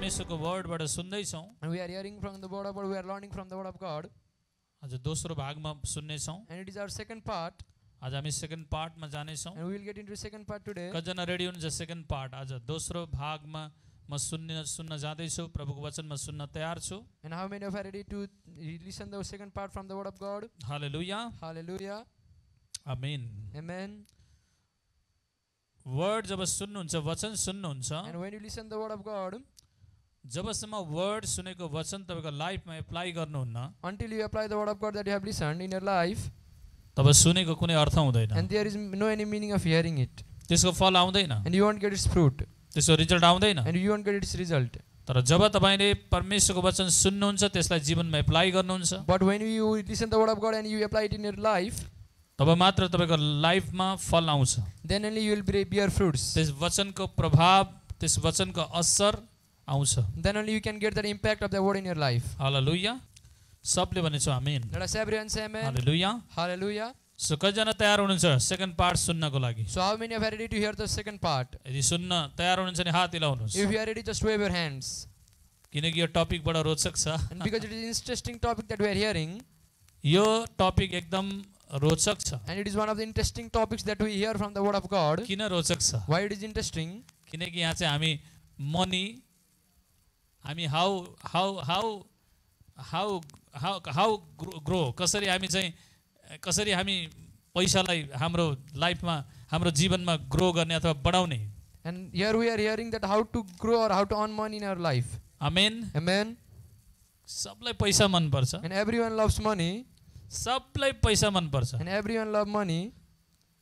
परमेश्वरको वर्डबाट सुन्दै छौं And we are hearing from the word of God, we are learning from the word of God. आज दोस्रो भागमा सुन्ने छौं And it is our second part. आज हामी सेकेन्ड पार्टमा जाने छौं And we will get into second part today. कजना रेडी हुनुहुन्छ सेकेन्ड पार्ट आज दोस्रो भागमा म सुन्न जाँदै छु प्रभुको वचन म सुन्न तयार छु And how many of you are ready to listen the second part from the word of God? Hallelujah Hallelujah. Amen Amen. Word जब सुन्नुहुन्छ वचन सुन्नुहुन्छ And when you listen the word of God, जबसम्म वर्ड सुनेको वचन तपाईको लाइफमा apply गर्नुहुन्न until you apply the word of God that you have listened in your life, तब सुनेको कुनै अर्थ हुँदैन and there is no any meaning of hearing it, त्यसको फल आउँदैन and you won't get its fruit, त्यसको रिजल्ट आउँदैन and you won't get its result. तर जब तपाईले परमेश्वरको वचन सुन्नुहुन्छ त्यसलाई जीवनमा एप्लाई गर्नुहुन्छ But when you listen the word of God and you apply it in your life, तब मात्र तपाईको लाइफमा फल आउँछ then only you will bear fruits. त्यस वचनको प्रभाव त्यस वचनको असर आउँछ Then only you can get the impact of the word in your life. हालेलुया सबले भनेछु आमेन Let us everyone say amen. हालेलुया Hallelujah. सो कतिजना तयार हुनुहुन्छ सेकेन्ड पार्ट सुन्नको लागि So how many of you are ready to hear the second part? यदि सुन्न तयार हुनुहुन्छ भने हात हिलाउनुहोस् If you are ready, just wave your hands. किनकि यो टपिक बडा रोचक छ And because it is an interesting topic that we are hearing, यो टपिक एकदम रोचक छ and it is one of the interesting topics that we hear from the word of God. किन रोचक छ Why it is interesting? किनकि यहाँ चाहिँ हामी मनी हामी हाउ ग्रो कसरी हामी पैसालाई हाम्रो लाइफमा हाम्रो जीवनमा ग्रो गर्ने अथवा बढाउने And here we are hearing that how to grow or how to earn money in our life. Amen Amen. सबलाई पैसा मन पर्छ And everyone loves money. सबलाई पैसा मन पर्छ And everyone loves money.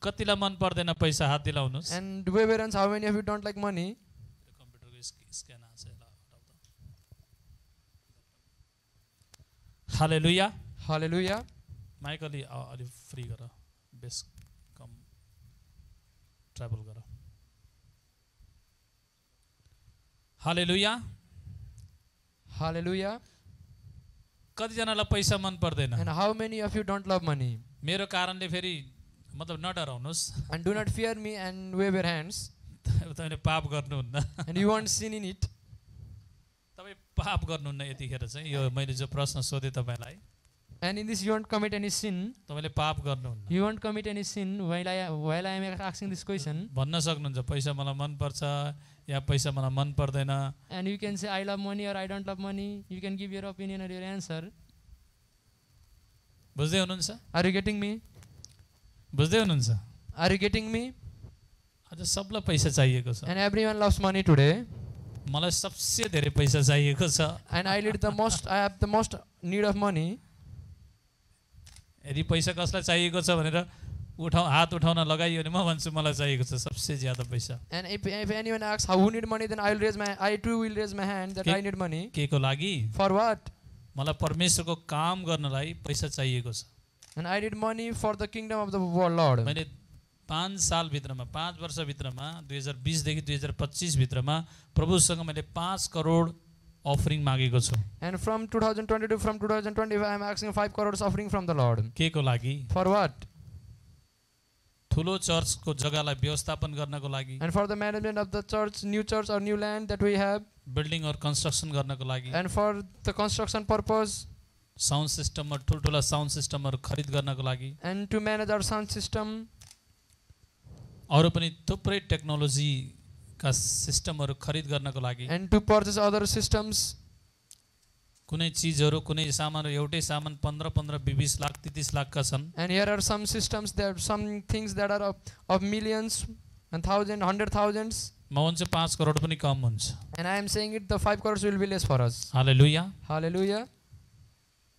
कतिलाई मन पर्दैन पैसा हात दिलाउनुस् And wave your hands. How many of you don't like money? कम्प्युटरको स्क्यान आछ हालेलुया Hallelujah. माइक अलि फ्री गर बेस कम ट्राभल गर हालेलुया Hallelujah. कतिजनालाई पैसा मन पर्दैन And how many of you don't love money? मेरो कारणले फेरि मतलब नडराउनुहोस् And do not fear me and wave your hands. तपाईँले पाप गर्नुहुन्न And you won't sin in it. तपाईँ पाप गर्नुहुन्न यतिखेर चाहिँ यो मैले जो प्रश्न सोधेँ तपाईँलाई And in this you won't commit any sin. तपाईँले पाप गर्नुहुन्न You won't commit any sin while I am asking this question. भन्न सक्नुहुन्छ पैसा मलाई मनपर्छ या पैसा मलाई मन पर्दैन And you can say I love money or I don't love money. You can give your opinion or your answer. बुझ्दै हुनुहुन्छ Are you getting me? बुझ्दै हुनुहुन्छ Are you getting me? आज सबलाई पैसा चाहिएको छ And everyone loves money today. मलाई सबसे धेरै पैसा चाहिएको छ And I have the most need of money. यदि पैसा कसलाई चाहिएको छ भनेर हात उठाउन लगाइयो भने म भन्छु मलाई चाहिएको छ सबसे ज्यादा पैसा And if anyone asks who need money, then I too will raise my hand that I need money. के को लागि For what? मलाई परमेश्वरको काम गर्नलाई पैसा चाहिएको छ And I need money for the kingdom of the Lord. मैले 5 साल भित्रमा 5 वर्ष भित्रमा 2020 देखि 2025 भित्रमा प्रभुसँग मैले 5 करोड अफरिङ मागेको छु And from 2020 to 2025 I am asking 5 crores offering from the Lord. के को लागि For what? ठुलो चर्चको जग्गालाई व्यवस्थापन गर्नको लागि And for the management of the church or new land that we have. Building और कन्स्ट्रक्सन गर्नको लागि And for the construction purpose. Sound सिस्टमहरु ठुलठुला साउन्ड सिस्टमहरु खरिद गर्नको लागि And to manage our sound system. अरु पनि थुप्रै टेक्नोलोजी का सिस्टमहरु खरिद गर्नको लागि And to purchase other systems. कुनै चीजहरु कुनै सामान एउटै सामान 15 20 लाख 30 लाख का छन् And here are some systems, there are some things that are of millions and thousands, 100,000s. म भन्छ 5 करोड पनि कम हुन्छ And I am saying it, the 5 crores will be less for us. Hallelujah Hallelujah.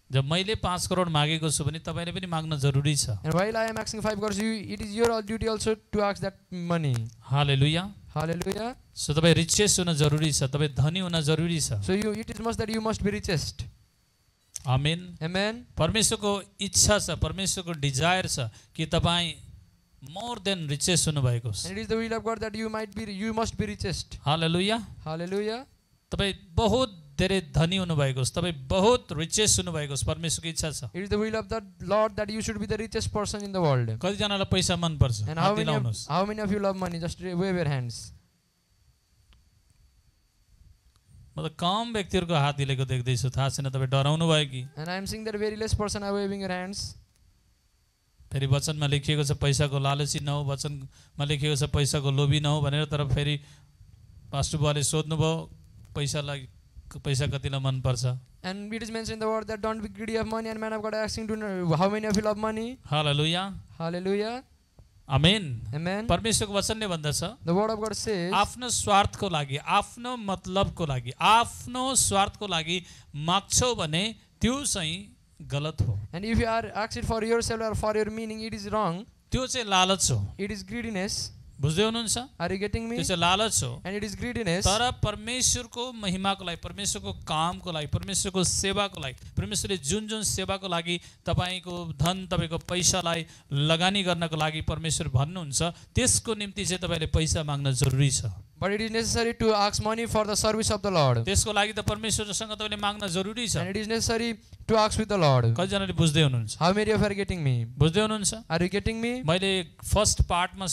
जब मैले 5 करोड मागेको छु भने तपाईले पनि माग्न जरुरी छ And while I am asking 5 crores, it is your duty also to ask that money. Hallelujah Hallelujah. So तपाई रिचेस्ट हुन जरुरी छ तपाईँ धनी हुन जरुरी छ So it is must that you must be richest. Amen Amen. परमेश्वरको इच्छा छ परमेश्वरको डिजायर छ कि तपाई मोर देन रिचेस्ट हुनु भएको छ And it is the will of God that you must be richest. Hallelujah Hallelujah. तपाई बहुत धेरै धनी हुनु भएको छ तपाई बहुत रिचेस्ट हुनु भएको छ परमेश्वरको इच्छा छ It is the will of the Lord that you should be the richest person in the world. कति जनालाई पैसा मन पर्छ And हात दिलाउनुस् how many of you love money? Just wave your hands. म त कम व्यक्तिहरूको हात हिलेको देख्दैछु, थाहा छैन तपाईँ डराउनु भयो कि? And I am seeing that very less person are waving your hands. फेरि वचनमा लेखिएको छ पैसाको लालची नहो, वचनमा लेखिएको छ पैसाको लोभी नहो भनेर, तर फेरि पास्टर बुवाले सोध्नुभयो पैसा कतिलाई मनपर्छ? And it is mentioned in the word that don't be greedy of money, and man of God asking to know how many of you love money. Hallelujah, Hallelujah. Amen. Amen. परमेश्वरको वचनले भन्दछ The word of God says, आफ्नो स्वार्थको लागि, आफ्नो मतलबको लागि, आफ्नो स्वार्थको लागि माग्छौ भने त्यो चाहिँ गलत हो। and if you are asking for yourself or for your meaning, it is wrong. त्यो चाहिँ लालच हो। It is greediness. बुझ्दै हुनुहुन्छ? Are you getting me? त्यो चाहिँ लालच हो। And it is greediness. तर परमेश्वरको महिमाको लागि, परमेश्वरको कामको लागि, परमेश्वरको सेवाको लागि, परमेश्वरले जुन जुन सेवाको लागि तपाईको धन, तपाईको पैसालाई लगानी गर्नको लागि परमेश्वर भन्नुहुन्छ, त्यसको निम्ति चाहिँ तपाईले पैसा माग्न जरुरी छ। But it is necessary to ask money for the service of the Lord. त्यसको लागि त परमेश्वरसँग तपाईले माग्न जरुरी छ। And it is necessary to ask with the Lord. कतिजनाले बुझ्दै हुनुहुन्छ? How many of you are getting me? बुझ्दै हुनुहुन्छ? Are you getting me? मैले फर्स्ट पार्टमा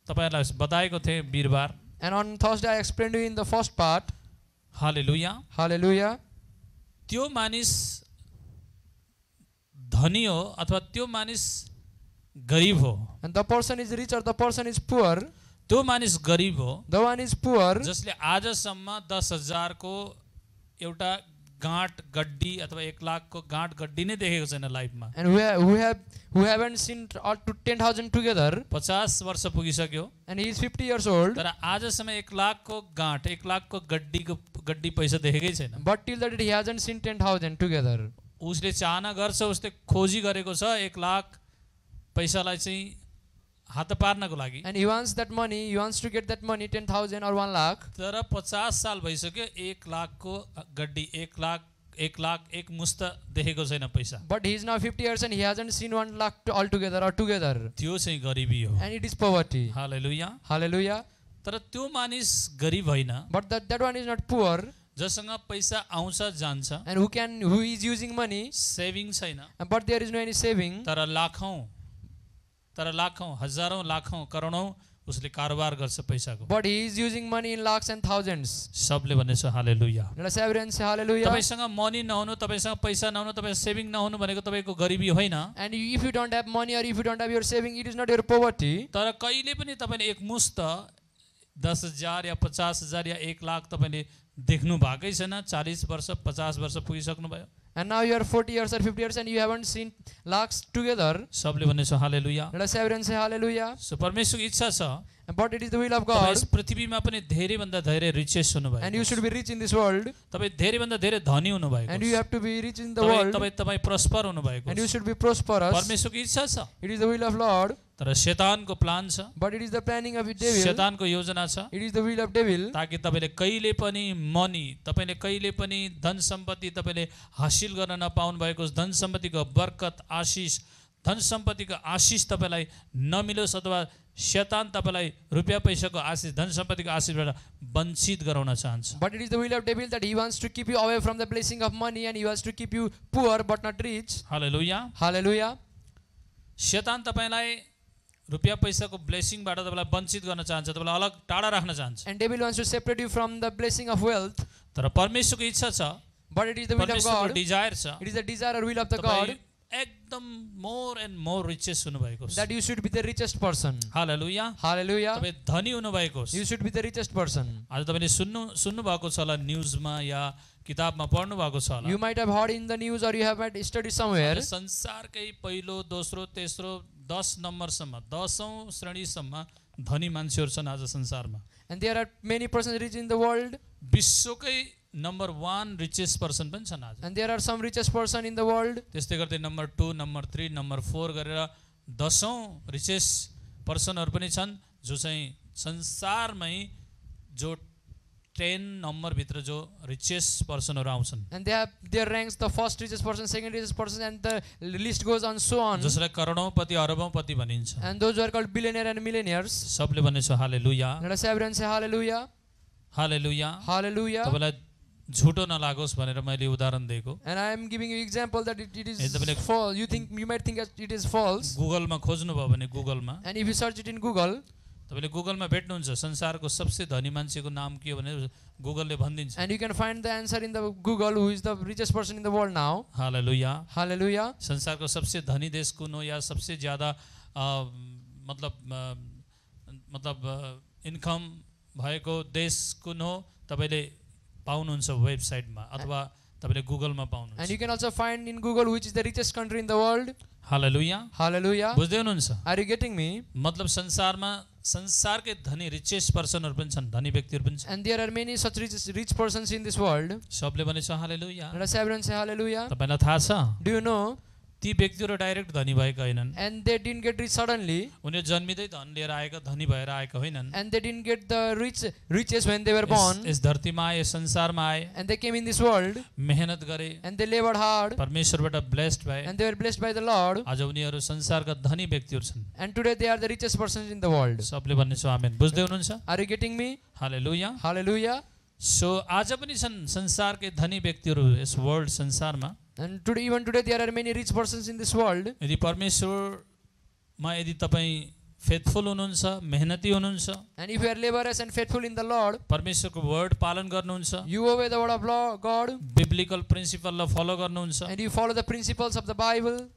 तपाईहरुलाई बताएको थिएँ बिरबार। And on Thursday I explained to you in the first part. Hallelujah. Hallelujah. त्यो मानिस धनी हो अथवा त्यो मानिस गरीब हो, And the person is rich or the person is poor. त्यो मानिस गरीब हो The one is poor. जसले आजसम्म 10,000 को एउटा गाँठ गड्डी अथवा 1 लाख को गाँठ गड्डी नै देखेको छैन लाइफमा। And who haven't seen all to 10,000 together. 50 वर्ष पुगिसक्यो, And he is 50 years old. तर आजसम्म 1 लाख को गाँठ, 1 लाख को गड्डी पैसा देखेकै छैन। But till that he hasn't seen 10,000 together. उसले चाहना गर्छ, उसले खोजी गरेको छ 1 लाख पैसालाई चाहिँ हात पार्नको लागि। And he wants that money, he wants to get that money 10,000 or 1 lakh. तर 50 साल भइसक्यो 1 लाख को गड्डी, 1 लाख एक मुस्त देखेको छैन पैसा। But he is now 50 years and he hasn't seen 1 lakh altogether or together. त्यो चाहिँ गरिबी हो। And it is poverty. Hallelujah. Hallelujah. तर त्यो मानिस गरिब होइन, But that one is not poor. जसँग पैसा आउँछ जान्छ, And who is using money. Saving छैन, But there is no any saving. तर लाखौं, हजारौं, लाखौं, करोडौं उसले कारोबार गर्छ पैसाको। But he is using money in lakhs and thousands. सबले भनेछ हालेलुया। Let us everyone say hallelujah. तपाईसँग मनी नहुनु, तपाईसँग पैसा नहुनु, तपाईँ सेभिङ नहुनु भनेको तपाईको गरिबी होइन। And if you don't have money or if you don't have your saving, it is not your poverty. तर कहिले पनि तपाईले एक मुस्त 10,000 या 50,000 या 1 लाख तपाईले देख्नु भएकै छैन। 40 वर्ष 50 वर्ष पुगिसक्नु भयो। And now you are 40 years or 50 years and you haven't seen lakhs together. सबले भनेछ हालेलुया। Let us everyone say hallelujah. So परमेश्वरको इच्छा छ But it is the will of तपाईँ God. यस पृथ्वीमा पनि धेरै भन्दा धेरै रिचेस हुनु And भयो। you should be rich in this world. तपाईँ धेरै भन्दा धेरै धनी हुनु भएको। And you have to be rich in the world. तपाईँ प्रस्पर हुनु भएको। And you should be prosperous. परमेश्वरको इच्छा छ, It is the will of Lord. तर शैतानको प्लान छ, But it is the planning of the devil. शैतानको योजना छ, It is the will of devil. ताकि तपाईले कहिले पनि मनी, तपाईले कहिले पनि धन सम्पत्ति तपाईले हासिल गर्न नपाउनु भएको धन सम्पत्तिको बरकत, आशिष, धन सम्पत्तिको आशिष तपाईलाई नमिलोस् अथवा शैतान तपाईलाई रुपैयाँ पैसाको आशिष, धन सम्पत्तिको आशिषबाट वञ्चित गराउन चाहन्छ। But it is the will of devil that he wants to keep you away from the blessing of money and he wants to keep you poor but not rich. Hallelujah. Hallelujah. शैतान तपाईलाई रुपैयाँ पैसाको ब्लेसिङबाट तपाईलाई वञ्चित गर्न चाहन्छ, तपाईलाई अलग टाढा राख्न चाहन्छ। And devil wants to separate you from the blessing of wealth. तर परमेश्वरको इच्छा छ, But it is the will of परमेश्वरको God. डिजायर छ, It is the desire or will of the तपाईँ God एकदम मोर एन्ड मोर रिचेस हुनु भएको छ। that you should be the richest person. Hallelujah. Hallelujah. तपाईँ धनी हुनु भएको छ। You should be the richest person. आज तपाईले सुन्नु भएको छ होला, न्यूजमा या किताबमा पढ्नु भएको छ होला। You might have heard in the news or you have studied somewhere. संसारकै पहिलो, दोस्रो, तेस्रो, 10 नम्बरसम्म, 10औं श्रेणीसम्म धनी मान्छेहरू छन् आज संसारमा। And there are many persons rich in the world. विश्वकै नम्बर 1 रिचेस्ट पर्सन पनि छन् आज। And there are some richest person in the world. त्यस्तै गर्दै नम्बर 2, नम्बर 3, नम्बर 4 गरेर 10औं रिचेस्ट पर्सनहरू पनि छन् जो चाहिँ संसारमै जो 10 नम्बर भित्र जो रिचेस्ट पर्सनहरू आउँछन्। And they have their ranks the first richest person, second richest person, and the list goes on so on. जसलाई करोडौंपति अरबौंपति भनिन्छ। And those who are called billionaire and millionaires. सबले भनेछ हालेलुया। Let us everyone say hallelujah. हालेलुया। Hallelujah. तपाईलाई झुटो नलागोस् भनेर मैले उदाहरण दिएको। And I am giving you example that it is एकदमै false. You might think that it is false. गुगलमा खोज्नु भयो भने गुगलमा And if you search it in Google, तपाईले गुगलमा भेट्नुहुन्छ संसारको सबसे धनी मान्छेको नाम के हो भनेर गुगलले भनिदिन्छ। And you can find the answer in the Google who is the richest person in the world now. Hallelujah. Hallelujah. संसारको सबसे धनी देश कुन हो या सबसे ज्यादा मतलब इन्कम भएको देश कुन हो तपाईले पाउनुहुन्छ वेबसाइटमा अथवा तपाईले गुगलमा पाउनुहुन्छ। And you can also find in Google which is the richest country in the world. Hallelujah. Hallelujah. बुझ्दै हुनुहुन्छ? Are you getting me? मतलब संसारमा संसारकै धनी रिचेस्ट पर्सनहरु पनि छन्, धनी व्यक्तिहरु पनि छन्। And there are many such rich persons in this world. सबले भनेछ हालेलुया। Let us everyone say hallelujah. तपाईलाई थाहा छ? Do you know? ती व्यक्तिहरु डाइरेक्ट धनी भएका हैनन्। And they didn't get rich suddenly. उनीहरु जन्मिँदै धन लिएर आएका, धनी भएर आएका होइनन्। And they didn't get the riches when they were born. यस धरतीमा आए, संसारमा आए, And they came in this world. मेहनत गरे, And they labored hard. परमेश्वरबाट ब्लेस्ड भए। And they were blessed by the Lord. आज उनीहरु संसारका धनी व्यक्तिहरु छन्। And today they are the richest persons in the world. सबले भन्नेछ आमेन। बुझ्दै हुनुहुन्छ? Are you getting me? Hallelujah. Hallelujah. So आज पनि छन् संसारकै धनी व्यक्तिहरु यस वर्ल्ड संसारमा। And today, even today, there are many rich persons in this world. यदि परमेश्वरमा यदि तपाई फेथफुल हुनुहुन्छ, मेहनती हुनुहुन्छ, And if you are laborious and faithful in the Lord, परमेश्वरको वर्ड पालन गर्नुहुन्छ, you obey the word of God, biblical प्रिन्सिपललाई फलो गर्नुहुन्छ, and you follow the principles of the Bible,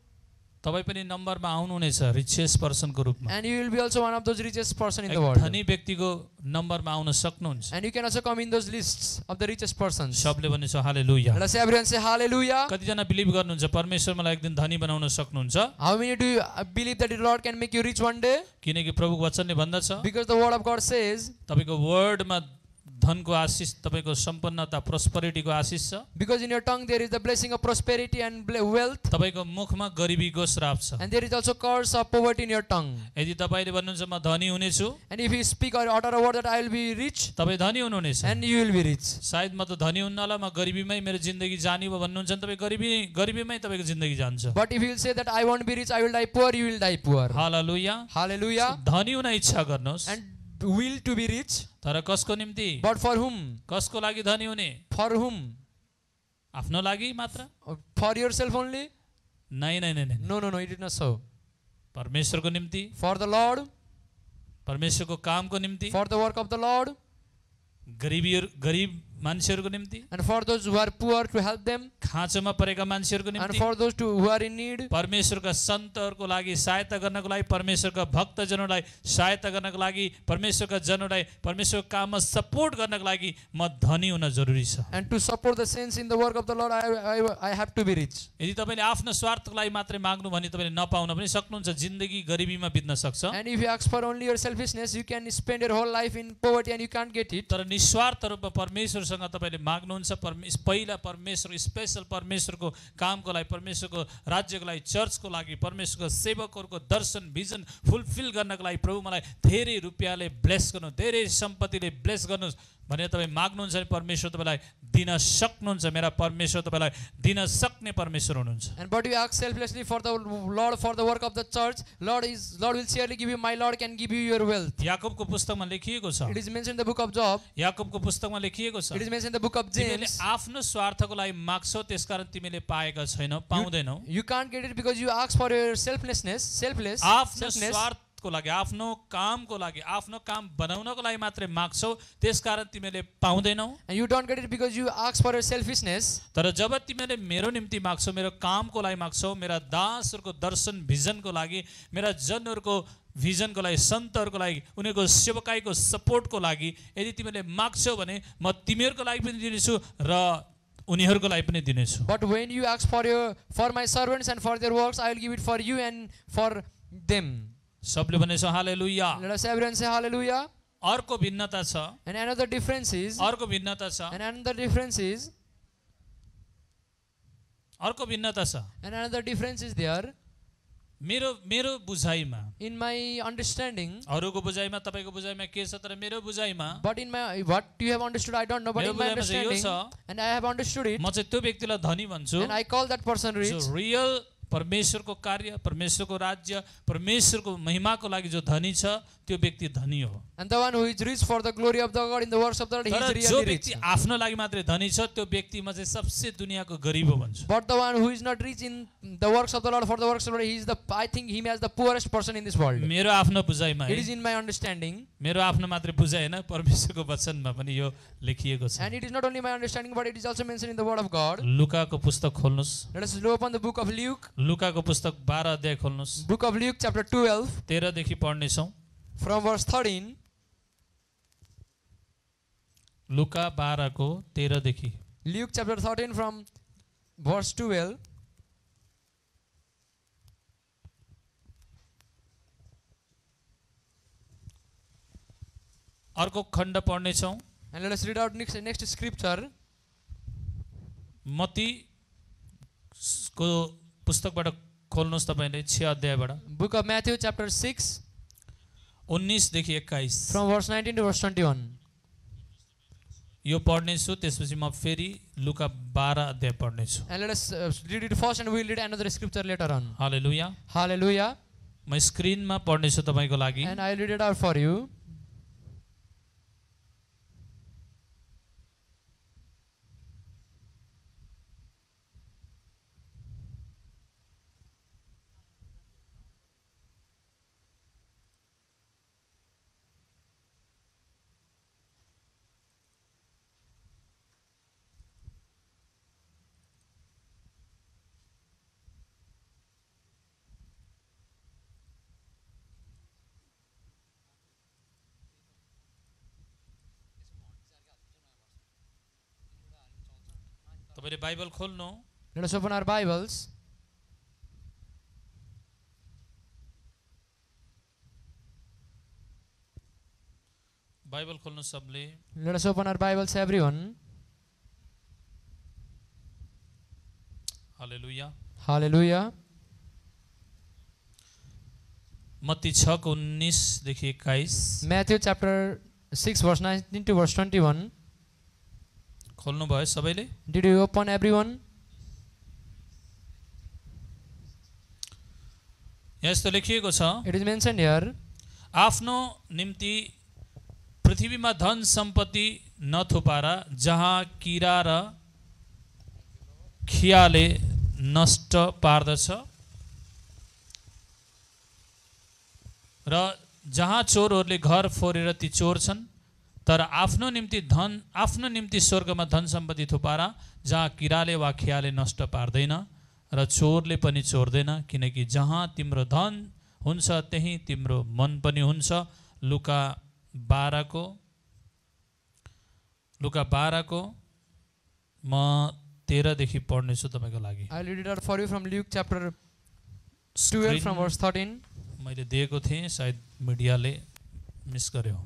तपाई पनि नम्बरमा आउनुहुनेछ रिचेस्ट पर्सनको रूपमा। and you will be also one of those richest person in the एक world. धनी व्यक्तिको नम्बरमा आउन सक्नुहुन्छ। And you can also come in those lists of the richest persons. सबले भनेछ हालेलुया। Let us everyone say hallelujah. कतिजना बिलिभ गर्नुहुन्छ परमेश्वर मलाई एक दिन धनी बनाउन सक्नुहुन्छ? How many do you believe that the Lord can make you rich one day? किनकि प्रभुको वचनले भन्दछ Because the word of God says, तपाईको वर्डमा धनको आशिष, तपाईको सम्पन्नता, प्रोस्पेरिटीको आशिष छ। because in your tongue there is the blessing of prosperity and wealth, तपाईको मुखमा गरिबीको श्राप छ। and there is also curse of poverty in your tongue. यदि तपाईले भन्नुहुन्छ म धनी हुनेछु, And if you speak or utter a word that I will be rich, तपाई धनी हुनुहुनेछ। and you will be rich. सायद म त धनी हुन्नला, म गरिबीमै मेरो जिन्दगी जानी भयो भन्नुहुन्छ भने तपाई गरिबीमै तपाईको जिन्दगी जान्छ। But if you will say that I won't be rich, I will die poor, you will die poor. Hallelujah. Hallelujah. धनी हुन इच्छा गर्नुहोस्, And will to be rich, तर कसको निम्ति? but for whom? कसको लागि धनी हुने? For whom? आफ्नो लागि मात्र? For yourself only? नै नै नै नै, No, no, no, it is not so. परमेश्वरको निम्ति, For the Lord, परमेश्वरको कामको निम्ति, for the work of the Lord, गरिब मान्छेहरुको निम्ति, and for those who are poor to help them, खाँचोमा परेका मान्छेहरुको and निम्ति, for those who are in need, परमेश्वरका सन्तहरुको लागि सहायता गर्नको लागि, परमेश्वरका भक्तजनहरूलाई सहायता गर्नको लागि, परमेश्वरका जनहरूलाई परमेश्वरको काममा सपोर्ट गर्नको लागि म धनी हुन जरुरी छ। and to support the saints in the work of the Lord, I have to be rich. यदि तपाईले आफ्नो स्वार्थको लागि मात्रै माग्नु भने तपाईले नपाउन पनि सक्नुहुन्छ, जिन्दगी गरिबीमा बित्न सक्छ। And if you ask for only your selfishness, you can spend your whole life in poverty and you can't get it. तर निस्वार्थ रूपमा परमेश्वरसँग तपाईले माग्नुहुन्छ, पहिला परमेश्वर स्पेशल परमेश्वरको कामको लागि, परमेश्वरको राज्यको लागि, चर्चको लागि, परमेश्वरको सेवकहरूको दर्शन भिजन फुलफिल गर्नको लागि प्रभु मलाई धेरै रुपैयाँले ब्लेस गर्नु, धेरै सम्पत्तिले ब्लेस गर्नुहोस् भनेर तपाईँ माग्नुहुन्छ भने परमेश्वर तपाईँलाई दिन सक्नुहुन्छ। मेरा परमेश्वर तपाईँलाई दिन सक्ने परमेश्वर हुनुहुन्छ। And but you ask selflessly for the Lord, for the work of the church, Lord will surely give you, my Lord can give you your wealth. याकोबको पुस्तकमा लेखिएको छ, It is mentioned in the book of Job. याकोबको पुस्तकमा लेखिएको छ, It is mentioned in the book of तिमीले James. आफ्नो स्वार्थको लागि माग्छौ त्यसकारण तिमीले पाएका छैनौ, पाउँदैनौ। You can't get it because you ask for your selflessness. आफ्नो स्वार्थको लागि, आफ्नो कामको लागि, आफ्नो काम बनाउनको लागि मात्रै माग्छौ त्यसकारण तिमीले पाउँदैनौ। And you don't get it because you ask for your selfishness. तर जब तिमीले मेरो निम्ति माग्छौ, मेरो कामको लागि माग्छौ, मेरा दासहरूको दर्शन भिजनको लागि, मेरा जनहरूको भिजनको लागि, सन्तहरूको लागि, उनीहरूको सेवकाईको सपोर्टको लागि यदि तिमीले माग्छौ भने म तिमीहरूको लागि पनि दिनेछु र उनीहरूको लागि पनि दिनेछु। But when you ask for my servants and for their works, I will give it for you and for them. सबले भनेछ हालेलुया। Let us everyone say hallelujah. अर्को भिन्नता छ, And another difference is, अर्को भिन्नता छ, and another difference is, अर्को भिन्नता छ। and another difference is there. मेरो बुझाइमा, In my understanding, अरूको बुझाइमा, तपाईको बुझाइमा के छ, तर मेरो बुझाइमा, but in my, what you have understood, I don't know, but मेरो in my बुझाइमा चाहिँ यो understanding, छ, and I have understood it, म चाहिँ त्यो व्यक्तिलाई धनी भन्छु and I call that person जो rich, रियल परमेश्वरको कार्य, परमेश्वरको राज्य, परमेश्वरको महिमाको लागि जो धनी छ त्यो व्यक्ति धनी हो। And the one who is rich for the glory of the God in the works of the Lord, he तर is जो really rich. व्यक्ति आफ्नो लागि मात्रै धनी छ त्यो व्यक्ति म चाहिँ सबसे दुनियाँको गरिब हो भन्छु। But the one who is not rich in the works of the Lord, for the works of the Lord, he is the, I think him as the poorest person in this world. मेरो आफ्नो बुझाइमा It है, is in my understanding, मेरो आफ्नो मात्रै बुझाइ होइन, परमेश्वरको वचनमा पनि यो लेखिएको छ। and it is not only my understanding, but it is also mentioned in the word of God. लुकाको पुस्तक खोल्नुस्, Let us look upon the book of Luke, लुकाको पुस्तक 12 अध्याय खोल्नुस्, book of Luke chapter 12, 13 देखि पढ्नेछौँ। from verse 13. लुका 12 को 13 देखि। Luke chapter 13 from verse 12. अर्को खण्ड पढ्नेछौँ, And let us read out next scripture. Matthew को पुस्तकबाट खोल्नुहोस् तपाईँले 6 अध्यायबाट, Book of Matthew chapter 6 19 देखि 21। from verse 19 to verse 21. यो पढ्नेछु, त्यसपछि म फेरि लुका 12 अध्याय पढ्नेछु। And let us read it first and we will read another scripture later on. Hallelujah. Hallelujah. म स्क्रिनमा पढ्नेछु तपाईँको लागि। And I will read it out for you. तपाईँले बाइबल खोल्नु, Let us open our Bibles. Bible खोल्नु सबले। Let us open our Bibles, everyone. Hallelujah. Hallelujah. Matthew 6 को 19 देखि 21 Matthew chapter 6 verse 19 to verse 21. खोल्नु भयो सबैले? Did you open, everyone? यहाँ यस्तो लेखिएको छ, It is mentioned here. आफ्नो निम्ति पृथ्वीमा धन सम्पत्ति नथुपार, जहाँ किरा र खियाले नष्ट पार्दछ र जहाँ चोरहरूले घर फोरेर ती चोर्छन्, तर आफ्नो निम्ति स्वर्गमा धन सम्पत्ति थुपार, जहाँ किराले वा खियाले नष्ट पार्दैन र चोरले पनि चोर्दैन, किनकि जहाँ तिम्रो धन हुन्छ त्यही तिम्रो मन पनि हुन्छ। लुका 12 को म 13 देखि पढ्नेछु तपाईको लागि। I will read it out for you from Luke chapter 12 from verse 13. मैले दिएको थिएँ, सायद मिडियाले मिस गर्यो।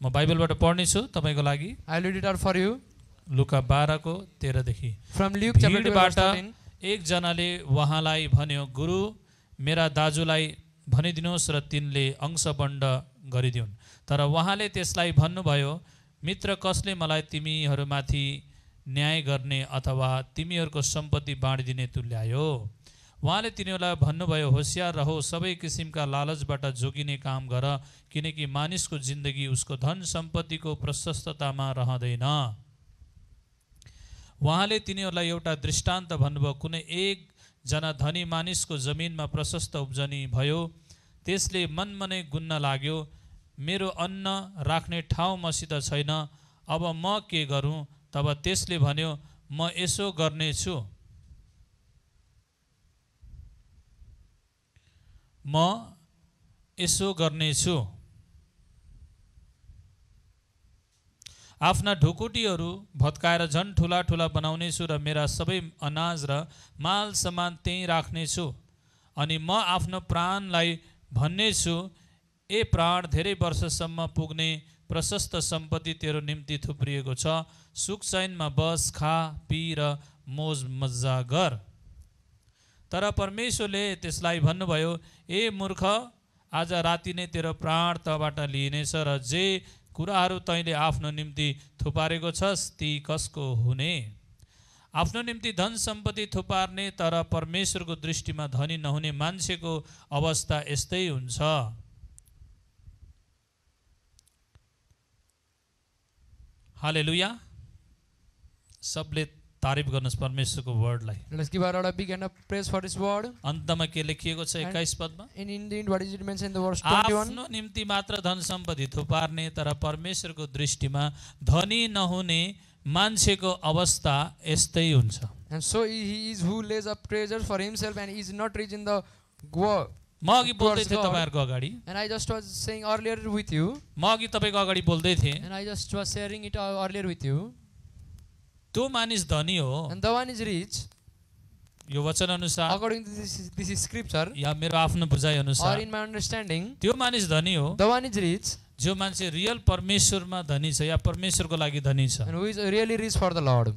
म बाइबलबाट पढ्नेछु तपाईको लागि। I will read it out for you लुका 12 को 13 देखि। from Luke chapter 12 verse 13. एक जनाले उहाँलाई भन्यो, गुरु मेरा दाजुलाई भनिदिनुहोस् र तिनले अंशबण्ड गरिदिउन्। तर उहाँले त्यसलाई भन्नुभयो, मित्र कसले मलाई तिमीहरूमाथि न्याय गर्ने अथवा तिमीहरूको सम्पत्ति बाँडिदिने तुल्यायो? उहाँले तिनीहरूलाई भन्नुभयो, होशियार रहो, सबै किसिमका लालचबाट जोगिने काम गर, किनकि मानिसको जिन्दगी उसको धन सम्पत्तिको प्रशस्ततामा रहँदैन। उहाँले तिनीहरूलाई एउटा दृष्टान्त भन्नुभयो, कुनै एक जना धनी मानिसको जमिनमा प्रशस्त उब्जनी भयो। त्यसले मनमनै गुन्न लाग्यो, मेरो अन्न राख्ने ठाउँ मसित छैन, अब म के गरौँ? तब त्यसले भन्यो, म यसो गर्नेछु, आफ्ना ढुकुटीहरू भत्काएर झन् ठुला ठुला बनाउनेछु र मेरा सबै अनाज र माल सामान त्यहीँ राख्नेछु। अनि म आफ्नो प्राणलाई भन्नेछु, ए प्राण, धेरै वर्षसम्म पुग्ने प्रशस्त सम्पत्ति तेरो निम्ति थुप्रिएको छ, सुख चैनमा बस, खा पी र मोज मजा गर। तर परमेश्वरले त्यसलाई भन्नुभयो, ए मूर्ख, आज राति नै तेरो प्राण तबाट लिइनेछ र जे कुराहरू तैँले आफ्नो निम्ति थुपारेको छस् ती कसको हुने? आफ्नो निम्ति धन सम्पत्ति थुपार्ने तर परमेश्वरको दृष्टिमा धनी नहुने मान्छेको अवस्था यस्तै हुन्छ। हालेलुया। सबले तारिफ गर्नुहोस् परमेश्वरको वर्डलाई। Let's give our Lord a big hand of praise for His word. अन्तमा के लेखिएको छ 21 पदमा? In indeed, what is it mentioned in the verse 21? आफ्नो निम्ति मात्र धन सम्पत्ति थुपार्ने तर परमेश्वरको दृष्टिमा धनी नहुने मान्छेको अवस्था यस्तै हुन्छ। And so he is who lays up treasures for himself and is not rich in the world. म अघि बोल्दै थिएँ तपाईहरुको अगाडि, And I just was saying earlier with you, म अघि तपाईको अगाडि बोल्दै थिएँ, and I just was sharing it earlier with you. त्यो मानिस धनी हो And the one is rich, यो वचन अनुसार according to this is scripture, या मेरो आफ्नो बुझाइ or अनुसार in my understanding, त्यो मानिस धनी हो the one is rich, जो मान्छे रियल परमेश्वरमा धनी छ या परमेश्वरको लागि धनी छ। and who is really rich for the Lord.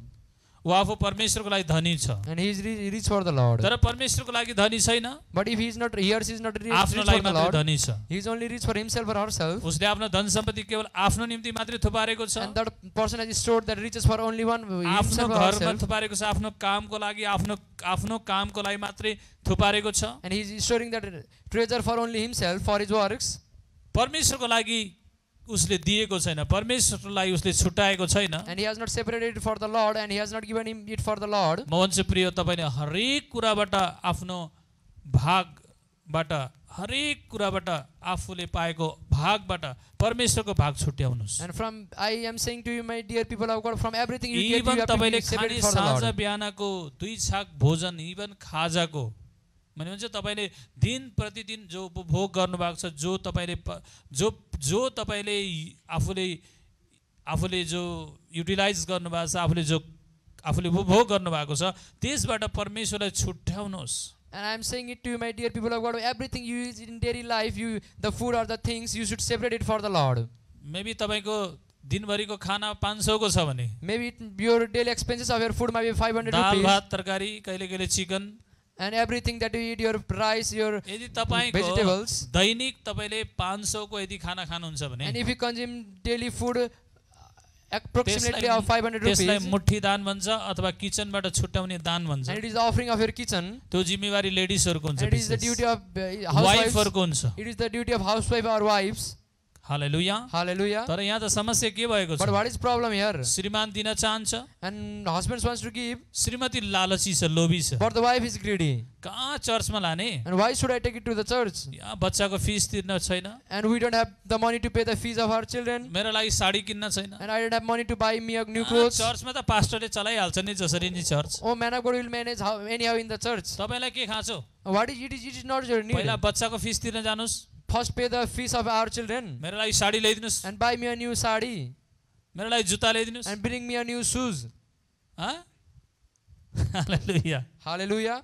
ऊ आफू परमेश्वरको लागि धनी छ, And he is rich for the Lord. तर परमेश्वरको लागि धनी छैन, But if he is not, he or she is not rich आफ्नो for लागि the मात्रै Lord, धनी छ। he is only rich for himself or herself. उसले आफ्नो धन सम्पत्ति केवल आफ्नो निम्ति मात्रै थुपारेको छ, And that person has stored that riches for only one आफ्नो himself or घरमा herself. थुपारेको छ, आफ्नो कामको लागि आफ्नो कामको लागि मात्रै थुपारेको छ। And he is storing that treasure for only himself, for his works. परमेश्वरको लागि उसले दिएको छैन, परमेश्वरलाई उसले छुटाएको छैन। And he has not separated it for the Lord, and he has not given him it for the Lord. म भन्छु प्रिय, तपाईले हरेक कुराबाट आफ्नो भागबाट, हरेक कुराबाट आफूले पाएको भागबाट परमेश्वरको भाग छुट्याउनुस्। And from, I am saying to you, my dear people of God, from everything you get, you even have to तपाईले be separated खाने for the साँझ Lord. बिहानको 2 छाक भोजन, इभन खाजाको भने भन्छ तपाईले दिन प्रतिदिन जो उपभोग गर्नुभएको छ, जो तपाईले आफूले जो युटिलाइज गर्नुभएको छ, आफूले उपभोग गर्नुभएको छ, त्यसबाट परमेश्वरलाई छुट्याउनुहोस्। And I am saying it to you, my dear people of God, everything you use in daily life, the food or the things, you should separate it for the Lord. Maybe तपाईको दिनभरिको खाना 500 को छ भने Maybe your daily expenses of your food might be 500 dal rupees. भात तरकारी, कहिले कहिले chicken, And everything that you eat, your rice, your यदि तपाईको vegetables. दैनिक तपाईले 500 को यदि खाना खानुहुन्छ भने And if you consume daily food approximately of 500 त्यसलाई rupees, मुट्ठी दान भन्छ अथवा किचनबाट छुट्याउने दान भन्छ। and it is the offering of your kitchen, त्यो जिम्मेवारी लेडिजहरुको हुन्छ, and it is the duty of housewives. वाइफहरुको हुन्छ। It is the duty of housewife or wives. Hallelujah. Hallelujah. तर यहाँ त समस्या के भएको But छ? what is problem here? श्रीमान दिन चाहन्छ, And husbands wants to give, श्रीमती लालची छ, लोभी छ। but the wife is greedy. कहाँ चर्चमा लाने? And why should I take it to the church? यहाँ बच्चाको फिस तिर्न छैन, And we don't have the money to pay the fees of our children. मेरो लागि साडी किन्न छैन। And I don't have money to buy me a new clothes. चर्चमा त पास्टरले चलाइहाल्छ नि जसरी नि church. Oh, man of God will manage anyhow in the church. तपाईलाई के खाँचो? What is it? It is not your need. पहिला बच्चाको फिस तिर्न जानुस्, First pay the fees of our children मेरो लागि sari ल्याइदिनुस्, and buy me a new sari मेरो लागि जुत्ता ल्याइदिनुस्। and bring me a new shoes. Hallelujah. Hallelujah.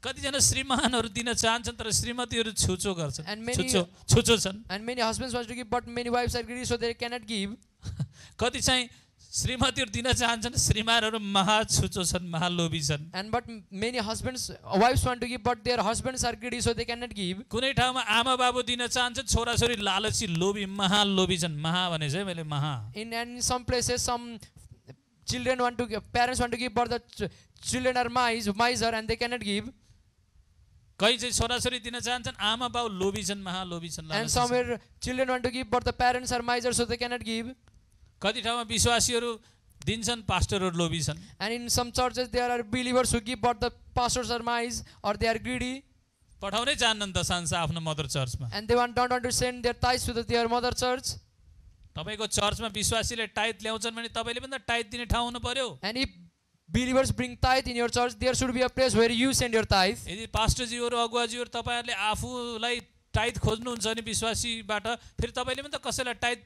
कतिजना श्रीमानहरू दिन चाहन्छन् तर श्रीमतीहरू छुचो गर्छन्, And many- छुचो छन्। And many husbands want to give, but many wives are greedy, so they cannot give. कति चाहिँ श्रीमतीहरू दिन चाहन्छन्, श्रीमानहरू महा छुचो छन्, महा लोभी छन्। And but many wives want to give, but their husbands are greedy, so they cannot give. कुनै ठाउँमा आमा बाबु दिन चाहन्छन्, छोराछोरी लालची लोभी, महा लोभी छन्। महा भने चाहिँ मैले महा, And in some places, some children want to give, parents want to give, but the children are miser and they cannot give. कहीँ चाहिँ छोराछोरी दिन चाहन्छन्, आमा बाबु लोभी छन्, महा लोभी छन्, And लालची छन्। somewhere children want to give, but the parents are miser, so they cannot give. कति ठाउँमा विश्वासीहरू दिन्छन्, पास्टरहरू लोभी छन्। And in some churches there are believers who give, but the pastors are mice or they are greedy, पठाउनै चाहन्न दशांश आफ्नो mother चर्चमा। and they don't want to send their tithes to their mother church. तपाईको चर्चमा विश्वासीले tithe ल्याउँछन् भने तपाईले पनि त टाइथ दिने ठाउँ हुनु पर्यो। And if believers bring tithe in your church, there should be a place where you send your tithe. यदि पास्टरजीहरू अगुवाजीहरू तपाईहरूले आफूलाई टाइथ खोज्नुहुन्छ भने विश्वासीबाट, फेरि तपाईले पनि त कसैलाई टाइथ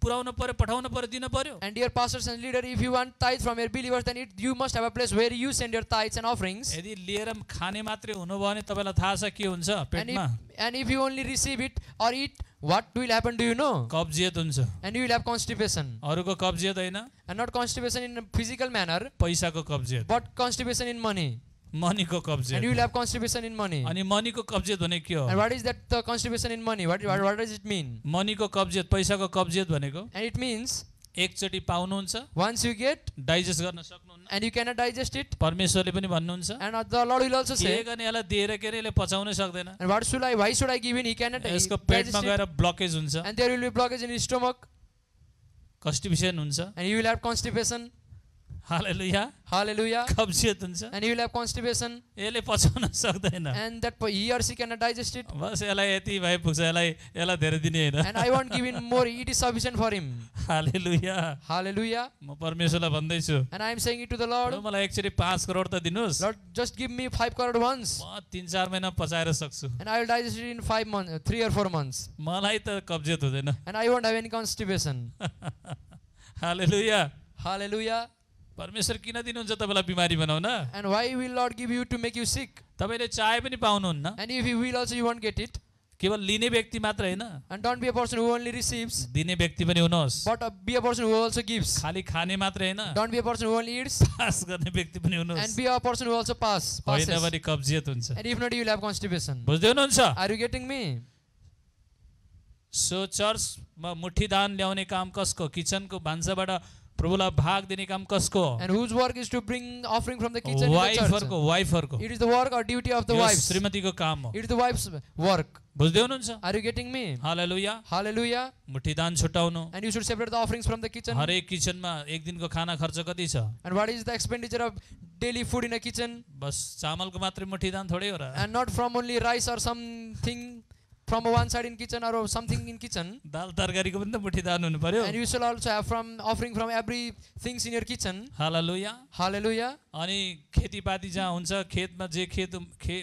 पुर्याउनु पर्यो, पठाउनु पर्यो, दिन पर्यो। And dear pastors and leader, if you want tithe from your believers, then you must have a place where you send your tithes and offerings. यदि लिएर खाने मात्रै हुनुभयो भने तपाईलाई थाहा छ के हुन्छ पेटमा? And if you only receive it or eat, what will happen, do you know? कब्जियत हुन्छ। And you will have constipation. अरूको कब्जियत होइन, And not constipation in a physical manner, पैसाको कब्जियत, but constipation in money. मनीको And you कब्जियत। will have constipation in money. अनि मनीको कब्जियत भने के हो? And what is that constipation in money? What does it mean? मनीको कब्जियत, पैसाको कब्जियत भनेको And it means एकचोटि पाउनुहुन्छ, Once you get डाइजेस्ट गर्न सक्नुहुन्न, and you cannot digest it, परमेश्वरले पनि भन्नुहुन्छ and the Lord will also के say, गर्ने यसलाई दिएर के अरे यसले पचाउनै सक्दैन, and why should I give in? He cannot यसको digest पेटमा it, गएर ब्लकेज हुन्छ, and there will be blockage in his stomach, constipation हुन्छ, and he will have constipation. Hallelujah, Hallelujah. कब्जियत हुन्छ, And he will have constipation, यसले पचाउन सक्दैन, and that he or she cannot digest it. बस यसलाई यति भए पुग्छ, यसलाई धेरै दिने होइन, And I won't give in more. It is sufficient for him. Hallelujah. Hallelujah. म परमेश्वरलाई भन्दैछु And I am saying it to the Lord, लु मलाई एकचोटि 5 करोड त दिनुहोस्, Lord, just give me 5 crore once, म 3-4 महिना पचाएर सक्छु, and I will digest it in 5 months, 3 or 4 months, मलाई त कब्जियत हुँदैन, and I won't have any constipation. Hallelujah. Hallelujah. परमेश्वर किन दिनुहुन्छ तपाईँलाई बिमारी बनाउन? And why will Lord give you to make you sick? तपाईँले चाहे पनि पाउनुहुन्न, And if you will also, you won't get it. केवल लिने व्यक्ति मात्र होइन, And don't be a person who only receives, दिने व्यक्ति पनि हुनुहोस्, but be a person who also gives. खाली खाने मात्र होइन, Don't be a person who only eats, pass गर्ने व्यक्ति पनि and हुनुहोस्, be a person who also passes. होइन भने कब्जियत हुन्छ, And if not, you will have constipation. बुझ्दै हुनुहुन्छ? Are you getting me? So चर्चमा मुठीदान ल्याउने काम कसको? किचनको भान्साबाट प्रभुलाई भाग दिने काम कसको? And whose work is to bring offering from the kitchen to the church? वाइफहरूको, It is the work or duty of the यो wives. श्रीमतीको काम हो, It is the wife's work. बुझ्दै हुनुहुन्छ? Are you getting me? Hallelujah. Hallelujah. मुठीदान छुटाउनु, And you should separate the offerings from the kitchen. हरेक किचनमा एक दिनको खाना खर्च कति छ? And what is the expenditure of daily food in a kitchen? बस चामलको मात्रै मुठीदान थोरै हो र, And not from only rice or something from one side in kitchen or something in kitchen. दाल तरकारीको पनि त मुठीदान हुनु पर्यो, And you shall also have from offering from every things in your kitchen. Hallelujah. Hallelujah. अनि खेतीपाती जहाँ हुन्छ, खेतमा जे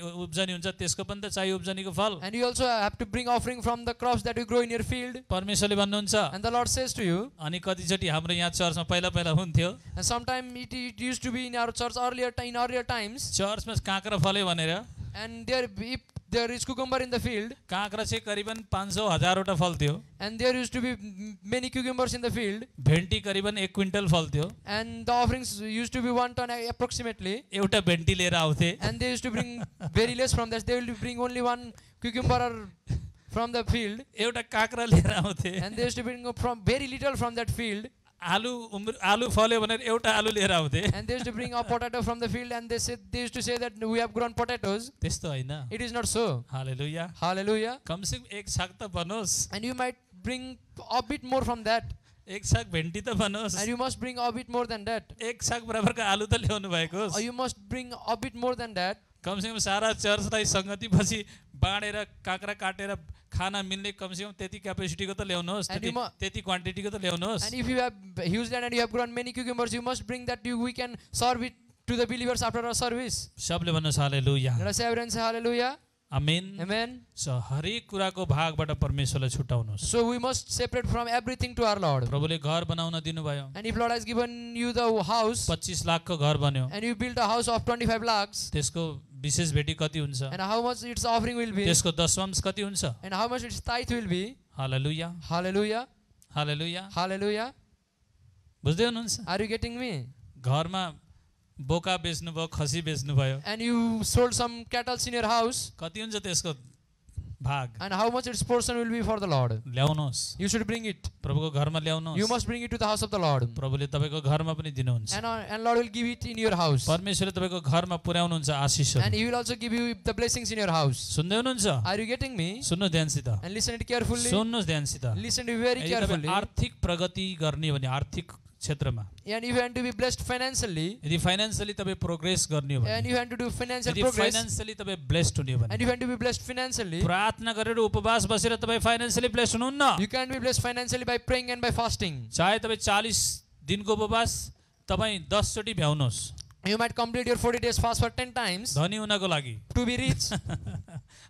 उब्जनी हुन्छ त्यसको पनि त चाहियो उब्जनीको फल, And you also have to bring offering from the crops that you grow in your field. परमेश्वरले भन्नुहुन्छ। And the Lord says to you, अनि कतिचोटि हाम्रो यहाँ चर्चमा पहिला हुन्थ्यो, and sometime it used to be in our church in earlier times, चर्चमा काँक्रा फल्यो भनेर, and if there is cucumber in the field, काँक्रा चाहिँ करिबन 500,000 वटा फल्थ्यो, and there used to be many cucumbers in the field, भेन्टी करिबन 1 क्विन्टल फल्थ्यो, and the offerings used to be 1 ton approximately, एउटा भेन्टी लिएर आउँथे, and they used to bring very less from that. They will bring only 1 cucumber from the field, एउटा काँक्रा लिएर आउँथे, and they used to bring from very little from that field, आलु फल्यो भनेर एउटा आलु लिएर आउँथे, and they used to bring a potato from the field, and they used to say that we have grown potatoes. त्यस्तो होइन, It is not so. Hallelujah. Hallelujah. कमसेकम एक साग त बनोस्, And you might bring a bit more from that, एक साग भेन्टी त बनोस्, and you must bring a bit more than that, एक साग बराबरको आलु त ल्याउनु भएको होस्, or you must bring a bit more than that. कमसेकम सारा चर्चलाई सङ्गति पछि बाँडेर काँक्रा काटेर खाना मिल्ने कमसेकम त्यति क्यापेसिटीको त ल्याउनुहोस्, त्यति क्वान्टिटीको त ल्याउनुहोस्, And if you have huge land and you have grown many cucumbers, you must bring that we can serve it to the believers after our service. सबले भन्नुहोस् हालेलुया, Let us say everyone say hallelujah. Amen. Amen. So हरेक कुराको भागबाट परमेश्वरलाई छुटाउनुहोस्, So we must separate from everything to our Lord. प्रभुले घर बनाउन दिनुभयो, And if Lord has given you the house, 25 लाखको घर बन्यो, and you build a house of 25 lakhs, त्यसको विशेष भेटी कति हुन्छ, and how much its offering will be, त्यसको दशमांश कति हुन्छ? and how much its tithe will be. Hallelujah, Hallelujah. Hallelujah. Hallelujah. बुझ्दै हुनुहुन्छ? Are you getting me? घरमा बोका बेच्नुभयो, खसी बेच्नुभयो, And you sold some cattle in your house, कति हुन्छ त्यसको भाग? and how much its portion will be for the Lord. ल्याउनुहोस्, You should bring it. प्रभुको घरमा You ल्याउनुहोस्, must bring it to the house of the Lord. प्रभुले तपाईँको घरमा पनि दिनुहुन्छ, And Lord will give it in your house. परमेश्वरले तपाईँको घरमा पुर्याउनुहुन्छ आशिषहरू, And He will also give you the blessings in your house. सुन्दै हुनुहुन्छ? Are you getting me? सुन्नु ध्यानसित, And listen it carefully. सुन्नुहोस् ध्यानसित। Listen to it very यदि तपाईँ carefully. आर्थिक प्रगति गर्ने भने आर्थिक क्षेत्रमा, And if you want to be blessed financially, यदि फाइनेन्सियली तपाईँ प्रोग्रेस गर्ने हो भने, and you want to do financial यदि progress, फाइनेन्सियली तपाईँ ब्लेस्ड हुने हो भने, and you want to be blessed financially, प्रार्थना गरेर उपवास बसेर तपाईँ फाइनेन्सियली ब्लेस्ड हुनुहुन्न। you can be blessed financially by praying and by fasting. चाहे तपाईँ 40 दिनको उपवास तपाईँ 10 चोटि भ्याउनुहोस्, You might complete your 40 days fast for 10 times धनी हुनको लागि, to be rich.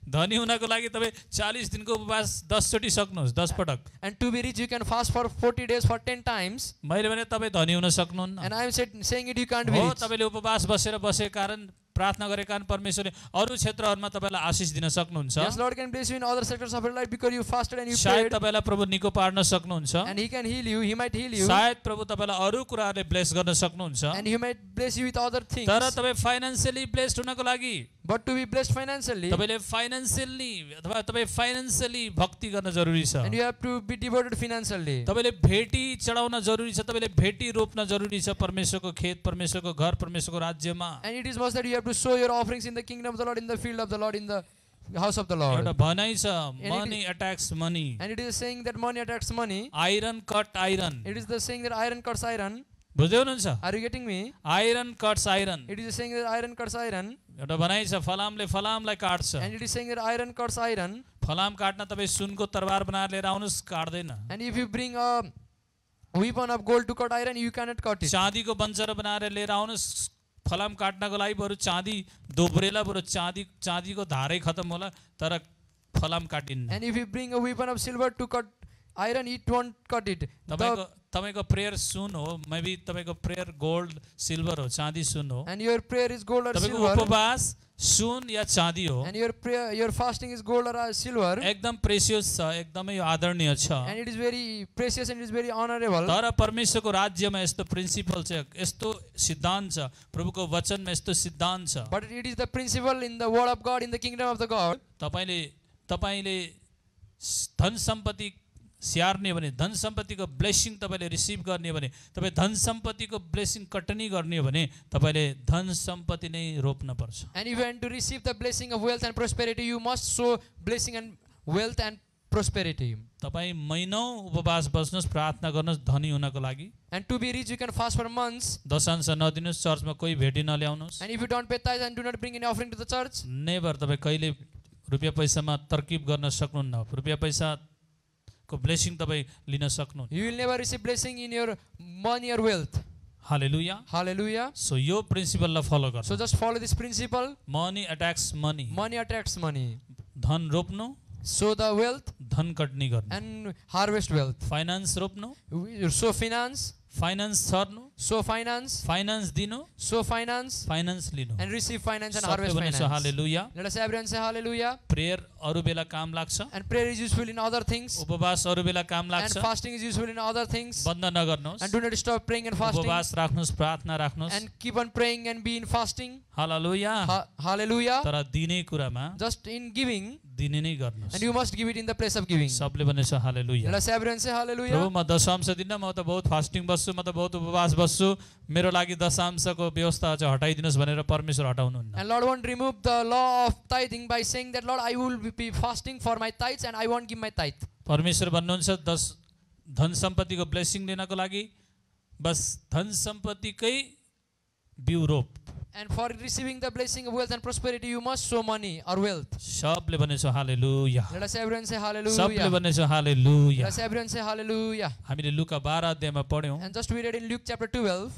धनी हुनको लागि तपाईँ 40 दिनको उपवास 10 चोटि सक्नुहोस्, 10 पटक। And to be rich, you can fast for 40 days for 10 times. मैले भने तपाईँ धनी हुन सक्नुहुन्न, And I am saying it, you can't be हो rich. तपाईँले उपवास बसेर बसेको कारण प्रार्थना गरेका कारण परमेश्वरले अरू क्षेत्रहरूमा तपाईँलाई आशिष दिन सक्नुहुन्छ, Yes, Lord can bless you in other sectors of your life because you fasted and you सायद prayed. तपाईँलाई प्रभु निको पार्न सक्नुहुन्छ, And He can heal you. He might heal you. सायद प्रभु तपाईँलाई अरू कुराहरूले ब्लेस गर्न सक्नुहुन्छ, And He might bless you with other things. तर तपाईँ फाइनेन्सियली ब्लेस्ड हुनको लागि But to be blessed financially, तपाईँले फाइनेन्सियली अथवा तपाईँ फाइनेन्सियली भक्ति गर्न जरुरी छ। and you have to be devoted financially. तपाईँले भेटी चढाउन जरुरी छ, तपाईँले भेटी रोप्न जरुरी छ परमेश्वरको खेत, परमेश्वरको घर, परमेश्वरको राज्यमा। And it is must that you have to sow your offerings in the kingdom of the Lord, in the field of the Lord, in the house of the Lord. एउटा भनाइ छ, it money attacks money. And it is saying that money attracts money. Iron cut iron. It is the saying that iron cuts iron. बुझ्दै हुनुहुन्छ? Are you getting me? Iron cuts iron. It is saying that iron cuts iron. एउटा भनाइ छ, फलामले फलामलाई काट्छ। And it is saying that iron cuts iron. फलाम काट्न तपाईँ सुनको तरबार बनाएर लिएर आउनुहोस्, काट्दैन। And if you bring a weapon of gold to cut iron, you cannot cut it. चाँदीको बन्चर बनाएर लिएर आउनुहोस्, फलाम काट्नको लागि बरु चाँदी दोब्रेला, बरु चाँदीको धारै खतम होला, तर फलाम काटिन्न। And if you bring a weapon of silver to cut iron, it won't cut it. तपाईँको प्रेयर सुन हो, मे बी तपाईँको प्रेयर गोल्ड सिल्भर हो, चाँदी सुन हो। And your prayer is gold or तपाईँको silver. उपवास सुन या चाँदी हो। And your prayer, your fasting is gold or silver. एकदम प्रेसियस छ, एकदमै आदरणीय छ। And it is very precious and it is very honorable. तर परमेश्वरको राज्यमा यस्तो प्रिन्सिपल छ, यस्तो सिद्धान्त छ, प्रभुको वचनमा यस्तो सिद्धान्त छ। But it is the principle in the word of God, in the kingdom of the God. तपाईँले धन सम्पत्ति स्याहार्ने भने, धन सम्पत्तिको ब्लेसिङ तपाईँले रिसिभ गर्ने भने, तपाईँ धन सम्पत्तिको ब्लेसिङ कटनी गर्ने भने तपाईँले धन सम्पत्ति नै रोप्न पर्छ। And if you want to receive the blessing of wealth and prosperity, you must sow blessing and wealth and prosperity. तपाईँ महिनौँ उपवास बस्नुहोस्, प्रार्थना गर्नुहोस् धनी हुनको लागि। And to be rich, you can fast for months. दशांश नदिनुहोस्, चर्चमा कोही भेटी नल्याउनुहोस्। And if you don't pay tithes and do not bring any offering to the church, never तपाईँ कहिले रुपियाँ पैसामा तरकिब गर्न सक्नुहुन्न, रुपियाँ पैसा को ब्लेसिङ तपाईँ लिन सक्नु। you will never receive blessing in your money or wealth. Hallelujah. Hallelujah. So यो प्रिन्सिपललाई फलो गर्नु। So just follow this principle. Money attacks money. Money attracts money. धन रोप्नु, Sow the wealth धन कटनी गर्नु। and harvest wealth. फाइनान्स रोप्नु, Sow finance. Finance छर्नु, Sow finance. Finance दिनु, Sow finance finance लिनु। and receive finance and सबले harvest भनेछ finance. हालेलुया। Let us everyone say hallelujah. Prayer अरू बेला काम लाग्छ, And prayer is useful in other things. उपवास अरू बेला काम And लाग्छ। fasting is useful in other things. बन्द नगर्नुहोस्, And do not stop praying and fasting. उपवास राख्नुहोस्, प्रार्थना राख्नुहोस्। And keep on praying and be in fasting. Hallelujah. Hallelujah. तर दिने कुरामा Just in giving. दिने नै गर्नुहोस्। And you must give it in the place of giving. सबले भनेछ हालेलुया। Let us everyone say प्रभु hallelujah. म दशांश दिन्न, म त बहुत फास्टिङ बस्छु, म त बहुत उपवास बस्छु, मेरो लागि दशांशको व्यवस्था चाहिँ हटाइदिनुहोस् भनेर परमेश्वर हटाउनुहुन्न। And Lord won't remove the law of tithing by saying that, Lord, I will be fasting for my tithes and I won't give my tithe. परमेश्वर भन्नुहुन्छ धन सम्पत्तिको ब्लेसिङ लिनको लागि बस धन सम्पत्तिकै बिउ रोप। And for receiving the blessing of wealth and prosperity, you must sow money or wealth. सबले भनेछ हालेलुया। Let us everyone say सबले hallelujah. भनेछ हालेलुया। Let us everyone say hallelujah. हामीले लुका 12 अध्यायमा पढ्यौँ, And just we read in Luke chapter 12,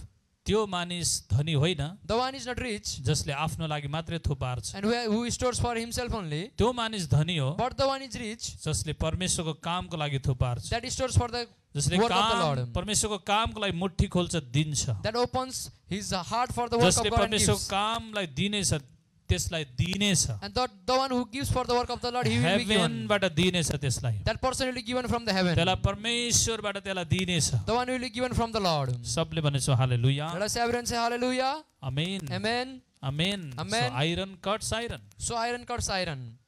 त्यो मानिस धनी होइन the one is not rich जसले आफ्नो लागि मात्रै थोक बार्छ, and who stores for himself only, त्यो मानिस धनी हो but the one is rich जसले परमेश्वरको कामको लागि थोक बार्छ, that stores for the जसले work of the काम Lord, परमेश्वरको कामको लागि मुट्ठी खोल्छ दिन्छ, that opens his heart for the work of जसले God and परमेश्वरको gives. कामलाई दिनेछ त्यसलाई दिनेछ, And the one who gives for the work of the Lord, he will be given. हेभेनबाट दिनेछ त्यसलाई, That person will be given from the heaven. त्यसलाई परमेश्वरबाट त्यसलाई दिनेछ। The one will be given from the Lord. सबले भनेछ हालेलुया। Let us everyone say hallelujah. Amen Amen. Amen. Amen. Iron cuts iron, So iron cuts iron.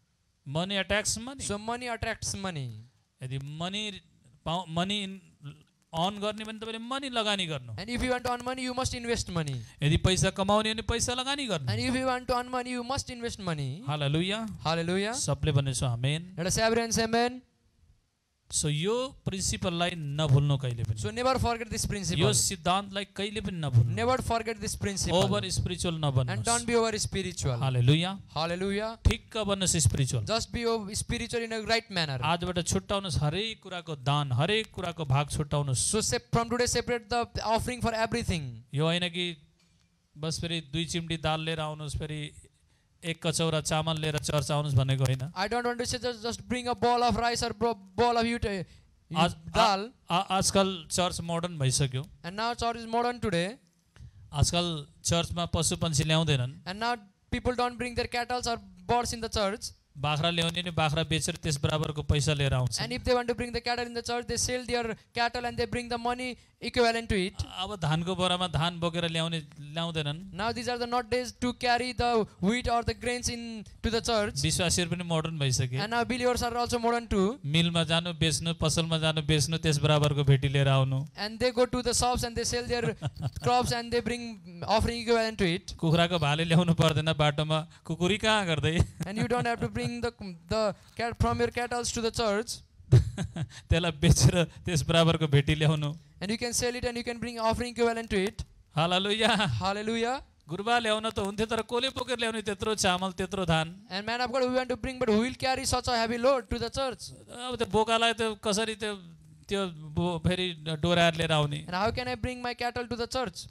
Money attacks money. So money attracts money. यदि money on गर्ने भने तपाईँले money लगानी गर्नु, And if you want to earn money, you must invest money. यदि पैसा कमाउने भने पैसा लगानी गर्नु। And if you want to earn money, you must invest money. Hallelujah. Hallelujah. सबले भनेछ आमेन। Let us everyone say amen. So यो प्रिन्सिपललाई नभुल्नु कहिले पनि, So never forget this यो principle. सिद्धान्तलाई कहिले पनि नभुल्नु, Never forget this principle. Over spiritual And नबन्नुहोस्। don't be over spiritual. Hallelujah. Hallelujah. ठिक्क बन्नुहोस् spiritual. Just be spiritual in a right manner. आजबाट छुट्टाउनुहोस्, हरेक कुराको दान, हरेक कुराको भाग छुट्टाउनुहोस्। So from today separate the offering for everything. यो होइन कि बस फेरि 2 चिम्टी दाल लिएर आउनुहोस्, फेरि 1 कचौरा चामल लिएर चर्च आउनुहोस् भनेको होइन। I don't want to say just bring a ball of rice or ball of dal. आजकल चर्च मोडर्न भइसक्यो, And now church is modern today. आजकल चर्चमा पशु पन्छी ल्याउँदैनन्। And now people don't bring their cattle or birds in the church. बाख्रा ल्याउने नि बाख्रा बेचेर त्यस बराबरको पैसा लिएर आउँछ। And if they want to bring the cattle in the church, they sell their cattle and they bring the money equivalent to it. अब धानको बोरामा धान बोकेर ल्याउँदैनन्। Now these are the not days to carry the wheat or the grains in to the church. विश्वासीहरू पनि modern भइसके। And now believers are also modern too. मिलमा जानु बेच्नु, पसलमा जानु बेच्नु, त्यस बराबरको भेटी लिएर आउनु। And they go to the shops and they sell their crops and they bring offering equivalent to it. कुखुराको भाले ल्याउनु पर्दैन बाटोमा, कुकुरी कहाँ गर्दै। And you don't have to bring the cat from your cattle to the church. त्यसलाई बेचेर त्यस बराबरको भेटी ल्याउनु। And you can sell it and you can bring offering equivalent to it. Hallelujah. Hallelujah. गुरुबा ल्याउन त हुन्थ्यो तर कसले बोकेर ल्याउने त्यत्रो चामल त्यत्रो धान। And man of God, we want to bring, but who will carry such a heavy load to the church? अब त्यो बोकालाई त कसरी त्यो फेरि डोराएर लिएर आउने। And how can I bring my cattle to the church?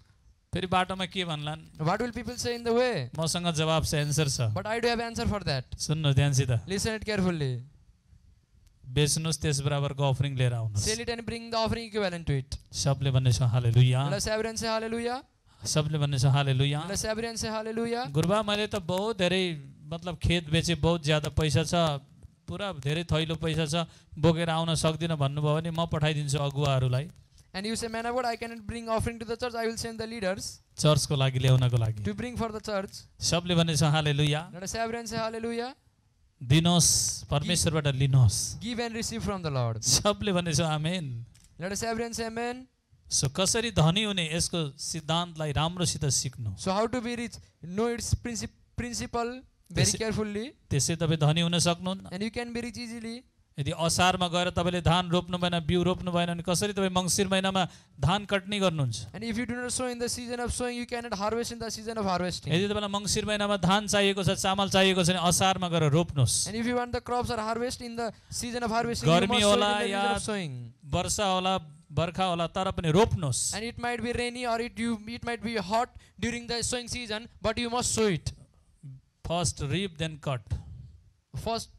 फेरि बाटोमा के भन्लान्? What will people say in the way? मसँग जवाब छ, एन्सर छ। But I do have answer for that. सुन्नु ध्यानसित। Listen it carefully. बेच्नुस् त्यस बराबरको अफरिङ लिएर आउनुस्। Sell it and bring the offering equivalent to it. सबले भन्ने छ हालेलुया। Let us have and say hallelujah. सबले भन्ने छ हालेलुया। Let us have and say hallelujah. गुरुबा मैले त बहुत धेरै मतलब खेत बेचे, बहुत ज्यादा पैसा छ, पुरा धेरै थैलो पैसा छ, बोकेर आउन सक्दिनँ भन्नुभयो भने म पठाइदिन्छु अगुवाहरूलाई। And you say, man of God, I cannot bring offering to the church. I will send the leaders चर्चको लागि ल्याउनको लागि। to bring for the church. सबले भन्ने छ हालेलुया। Let us have and say hallelujah. दिनुहोस्, परमेश्वरबाट लिनुहोस्। Give and receive from the Lord. सबले भन्ने छ आमेन। Let us have and say amen. So कसरी धनी हुने यसको सिद्धान्तलाई राम्रोसित सिक्नु। So how to be rich? Know its principle very carefully. त्यसै तपाईँ धनी हुन सक्नुहुन्न। And you can be rich easily. यदि असारमा गएर तपाईँले धान रोप्नु भएन, बिउ रोप्नु भएन भने कसरी तपाईँ मङ्सिर महिनामा धान कटनी गर्नुहुन्छ? And if you do not sow in the season of sowing, you cannot harvest in the season of harvesting. यदि तपाईँलाई मङ्सिर महिनामा धान चाहिएको छ, चामल चाहिएको छ भने असारमा गएर रोप्नुहोस्। And if you want the crops are harvest in the season of harvesting, गर्मी you must sow होला it in the yeah season of sowing. वर्षा होला, बर्खा होला, तर पनि रोप्नुहोस्। And it might be rainy or it might be hot during the sowing season, but you must sow it. First reap then cut. First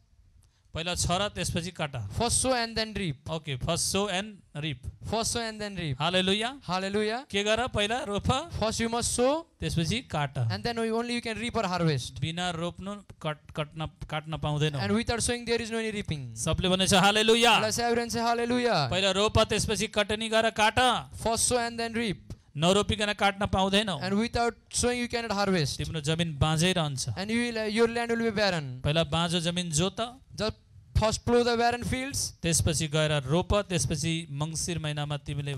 पहिला छर त्यसपछि काटा। sow and then reap. Okay, first so and reap. First sow and then reap. Hallelujah. Hallelujah. के गर? पहिला रोप, First you must sow त्यसपछि काट। and then only you can reap or harvest. बिना रोप्नु काट्न पाउँदैन। And without sowing there is no any reaping. सबले भनेछ हालेलुया। Let us have and say hallelujah. पहिला रोप त्यसपछि कटनी गर काट। First sow and then reap. नरोपिकन काट्न पाउँदैनौ। And without sowing you cannot harvest. तिम्रो जमिन बाँझै रहन्छ। And your land will be barren. पहिला बाँझो जमिन जोत, Just first plow the barren fields. त्यसपछि गएर रोप, त्यसपछि मङ्सिर महिनामा तिमीले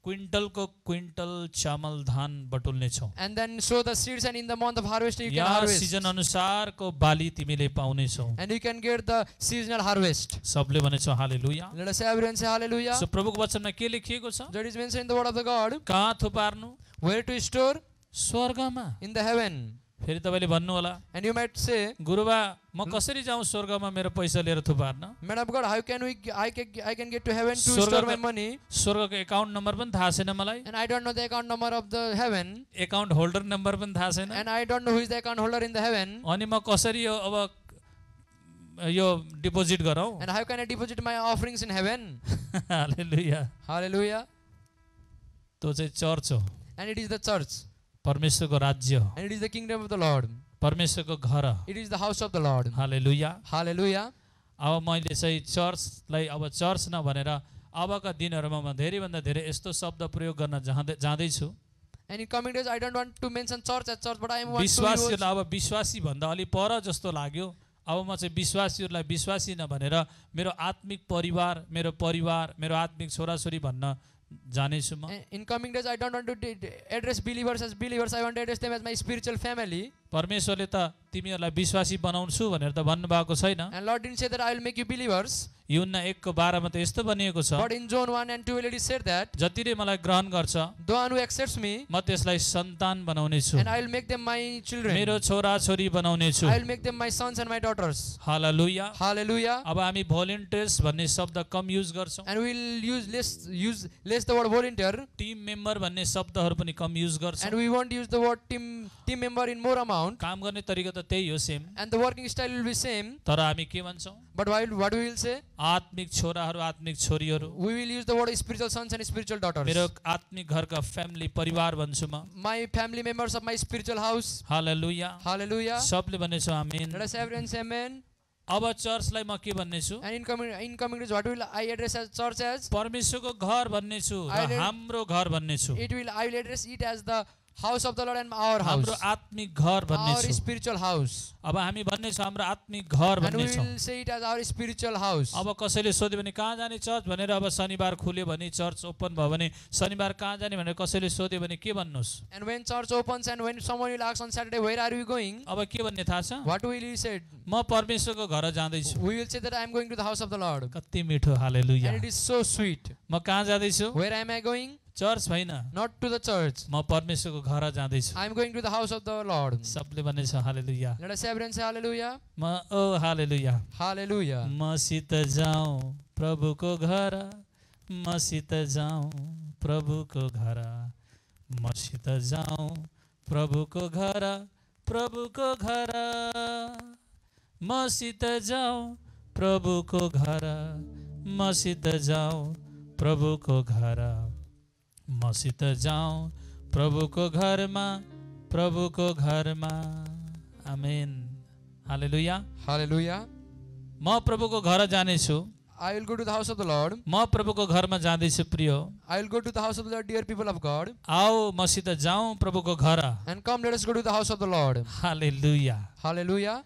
क्विन्टलको क्विन्टल चामल धान बटुल्ने छौ। And then sow the seeds, and in the month of harvesting you can yeah harvest. Season अनुसारको बाली तिमीले पाउने छौ। And you can get the seasonal harvest. सबले भनेछ हालेलुया। Let us have and say hallelujah. So प्रभुको वचनमा के लेखिएको छ? That is mentioned in the word of the God. कहाँ थुपार्नु? Where to store? स्वर्गमा। In the heaven. फेरि तपाईँले भन्नु होला, And you might say, गुरुबा म कसरी जाउँ स्वर्गमा मेरो पैसा लिएर थुपार्न? man of God, how can I can get to heaven to Swarga store ka- my money? स्वर्गको एकाउन्ट नम्बर पनि थाहा छैन मलाई, And I don't know the account number of the heaven. Account holder number पनि थाहा छैन, And I don't know who is the account holder in the heaven. अनि म कसरी यो डिपोजिट गरौँ? And how can I deposit my offerings in heaven? Hallelujah. Hallelujah. त्यो चाहिँ चर्च हो, And it is the church. परमेश्वरको राज्य हो, And it is the kingdom of the Lord. परमेश्वरको घर। It is the house of the Lord. Hallelujah. Hallelujah. अब मैले चाहिँ चर्चलाई अब चर्च नभनेर अबका दिनहरूमा म धेरैभन्दा धेरै यस्तो शब्द प्रयोग गर्न जाँदैछु। And in coming days, I don't want to mention church as church, but I want to use. विश्वासीहरूलाई अब विश्वासी भन्दा अलि पर जस्तो लाग्यो। अब म चाहिँ विश्वासीहरूलाई विश्वासी नभनेर मेरो आत्मिक परिवार, मेरो आत्मिक छोराछोरी भन्न जानेछु म। In coming days, I don't want to address believers as believers. I want to address them as my spiritual family. परमेश्वरले त तिमीहरूलाई विश्वासी बनाउँछु भनेर त भन्नुभएको छैन। And Lord didn't say that I will make you believers. यूहन्ना 1:12 मा त यस्तो भनिएको छ, But in John 1 and 2 already said that जतिले मलाई ग्रहण गर्छ the one who accepts me, म त्यसलाई सन्तान बनाउने छु, and I will make them my children. मेरो छोराछोरी बनाउने छु। I will make them my sons and my daughters. Hallelujah. Hallelujah. अब हामी भोलिन्टियर्स भन्ने शब्द कम युज गर्छौँ, And we will use less the word volunteer, team member भन्ने शब्दहरू पनि कम युज गर्छौँ। and we won't use the word team member in more amount. काम गर्ने तरिका त त्यही हो, same. And the working style will be same. तर हामी के भन्छौँ? But what we will say? आत्मिक छोराहरू, आत्मिक छोरीहरू, We will use the word spiritual sons and spiritual daughters. मेरो आत्मिक घरका फ्यामिली परिवार भन्छु म। My family members of my spiritual house. Hallelujah. Hallelujah. सबले भनेछौँ आमेन। Let us have and say amen. अब चर्चलाई म के भन्ने छु? And in coming days, what will I address as church as? परमेश्वरको घर भन्ने छु र हाम्रो घर भन्ने छु। I will address it as the house of the Lord and our house. हाम्रो आत्मिक घर भन्ने Our छु। spiritual house. अब हामी भन्ने छौँ हाम्रो आत्मिक घर And we भन्ने छौँ। will say it as our spiritual house. अब कसैले सोध्यो भने कहाँ जाने चर्च भनेर, अब शनिबार खुल्यो भने चर्च ओपन भयो भने शनिबार कहाँ जाने भनेर कसैले सोध्यो भने के भन्नुहोस्? And when church opens and when someone will ask on Saturday, where are you going? अब के भन्ने थाहा छ? What will you say? म परमेश्वरको घर जाँदैछु। We will say that I am going to the house of the Lord. कति मिठो, हालेलुया। And it is so sweet. म कहाँ जाँदैछु? Where am I going? Church होइन, Not to the church. म परमेश्वरको घर जाँदैछु। I am going to the house of the Lord. सबले भन्ने छ हालेलुया। Let us everyone say hallelujah. म ओ हालेलुया। Hallelujah. मसित जाऊँ प्रभुको घर, मसित जाऊँ प्रभुको घर, मसित जाऊँ प्रभुको घर, प्रभुको घर, मसित जाऊँ प्रभुको घर, मसित जाऊँ प्रभुको घर, मसित जाऊँ प्रभुको घरमा, प्रभुको घरमा। आमेन, हालेलुया। Hallelujah. म प्रभुको घर जानेछु, I will go to the house of the Lord. म प्रभुको घरमा जाँदैछु प्रियो। I will go to the house of the Lord, dear people of God. आओ मसित जाऊँ प्रभुको घर। And come, let us go to the house of the Lord. Hallelujah. Hallelujah.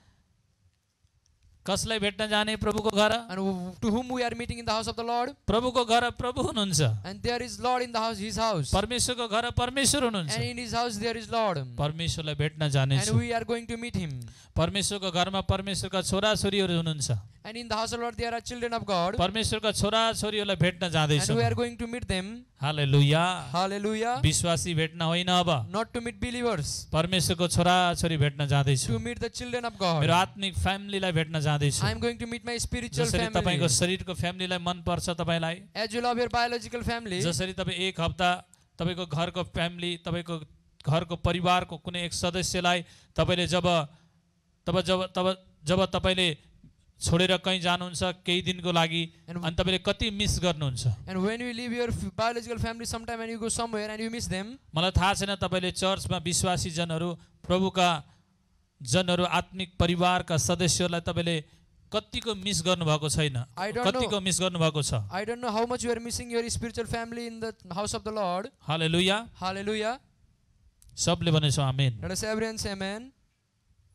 कसलाई भेट्न जाने प्रभुको घर? And to whom we are meeting in the house of the Lord? प्रभुको घर प्रभु हुनुहुन्छ। And there is Lord in the house, His house. परमेश्वरको घर परमेश्वर हुनुहुन्छ। And in His house there is Lord. परमेश्वरलाई भेट्न जानेछु। And we are going to meet Him. परमेश्वरको घरमा परमेश्वरका छोराछोरीहरू हुनुहुन्छ। And in the house of the Lord there are children of God. परमेश्वरका छोराछोरीहरूलाई भेट्न जाँदैछु। And we are going to meet them. Hallelujah. Hallelujah. विश्वासी भेट्न होइन, अब Not to meet believers. परमेश्वरको छोराछोरी भेट्न जाँदैछु। To meet the children of God. मेरो आत्मिक फ्यामिलीलाई भेट्न जाँदैछु। I am going to meet my spiritual जसरी family. तपाईको शरीरको फ्यामिलीलाई मन पर्छ तपाईलाई, As you love your biological family. जसरी तपाईँ एक हप्ता तपाईको घरको फ्यामिली, तपाईको घरको परिवारको कुनै एक सदस्यलाई तपाईले जब तपाईले छोडेर कहीँ जानुहुन्छ केही दिनको लागि, अनि तपाईले कति मिस गर्नुहुन्छ। And when you leave your biological family sometime and you go somewhere and you miss them. मलाई थाहा छैन तपाईले चर्चमा विश्वासी जनहरू, प्रभुका जनहरू, आत्मिक परिवारका सदस्यहरूलाई तपाईले कतिको मिस गर्नुभएको छैन, कतिको मिस गर्नुभएको छ। I don't know how much you are missing your spiritual family in the house of the Lord. Hallelujah. Hallelujah. सबले भनेछौँ आमेन। Let us everyone say amen.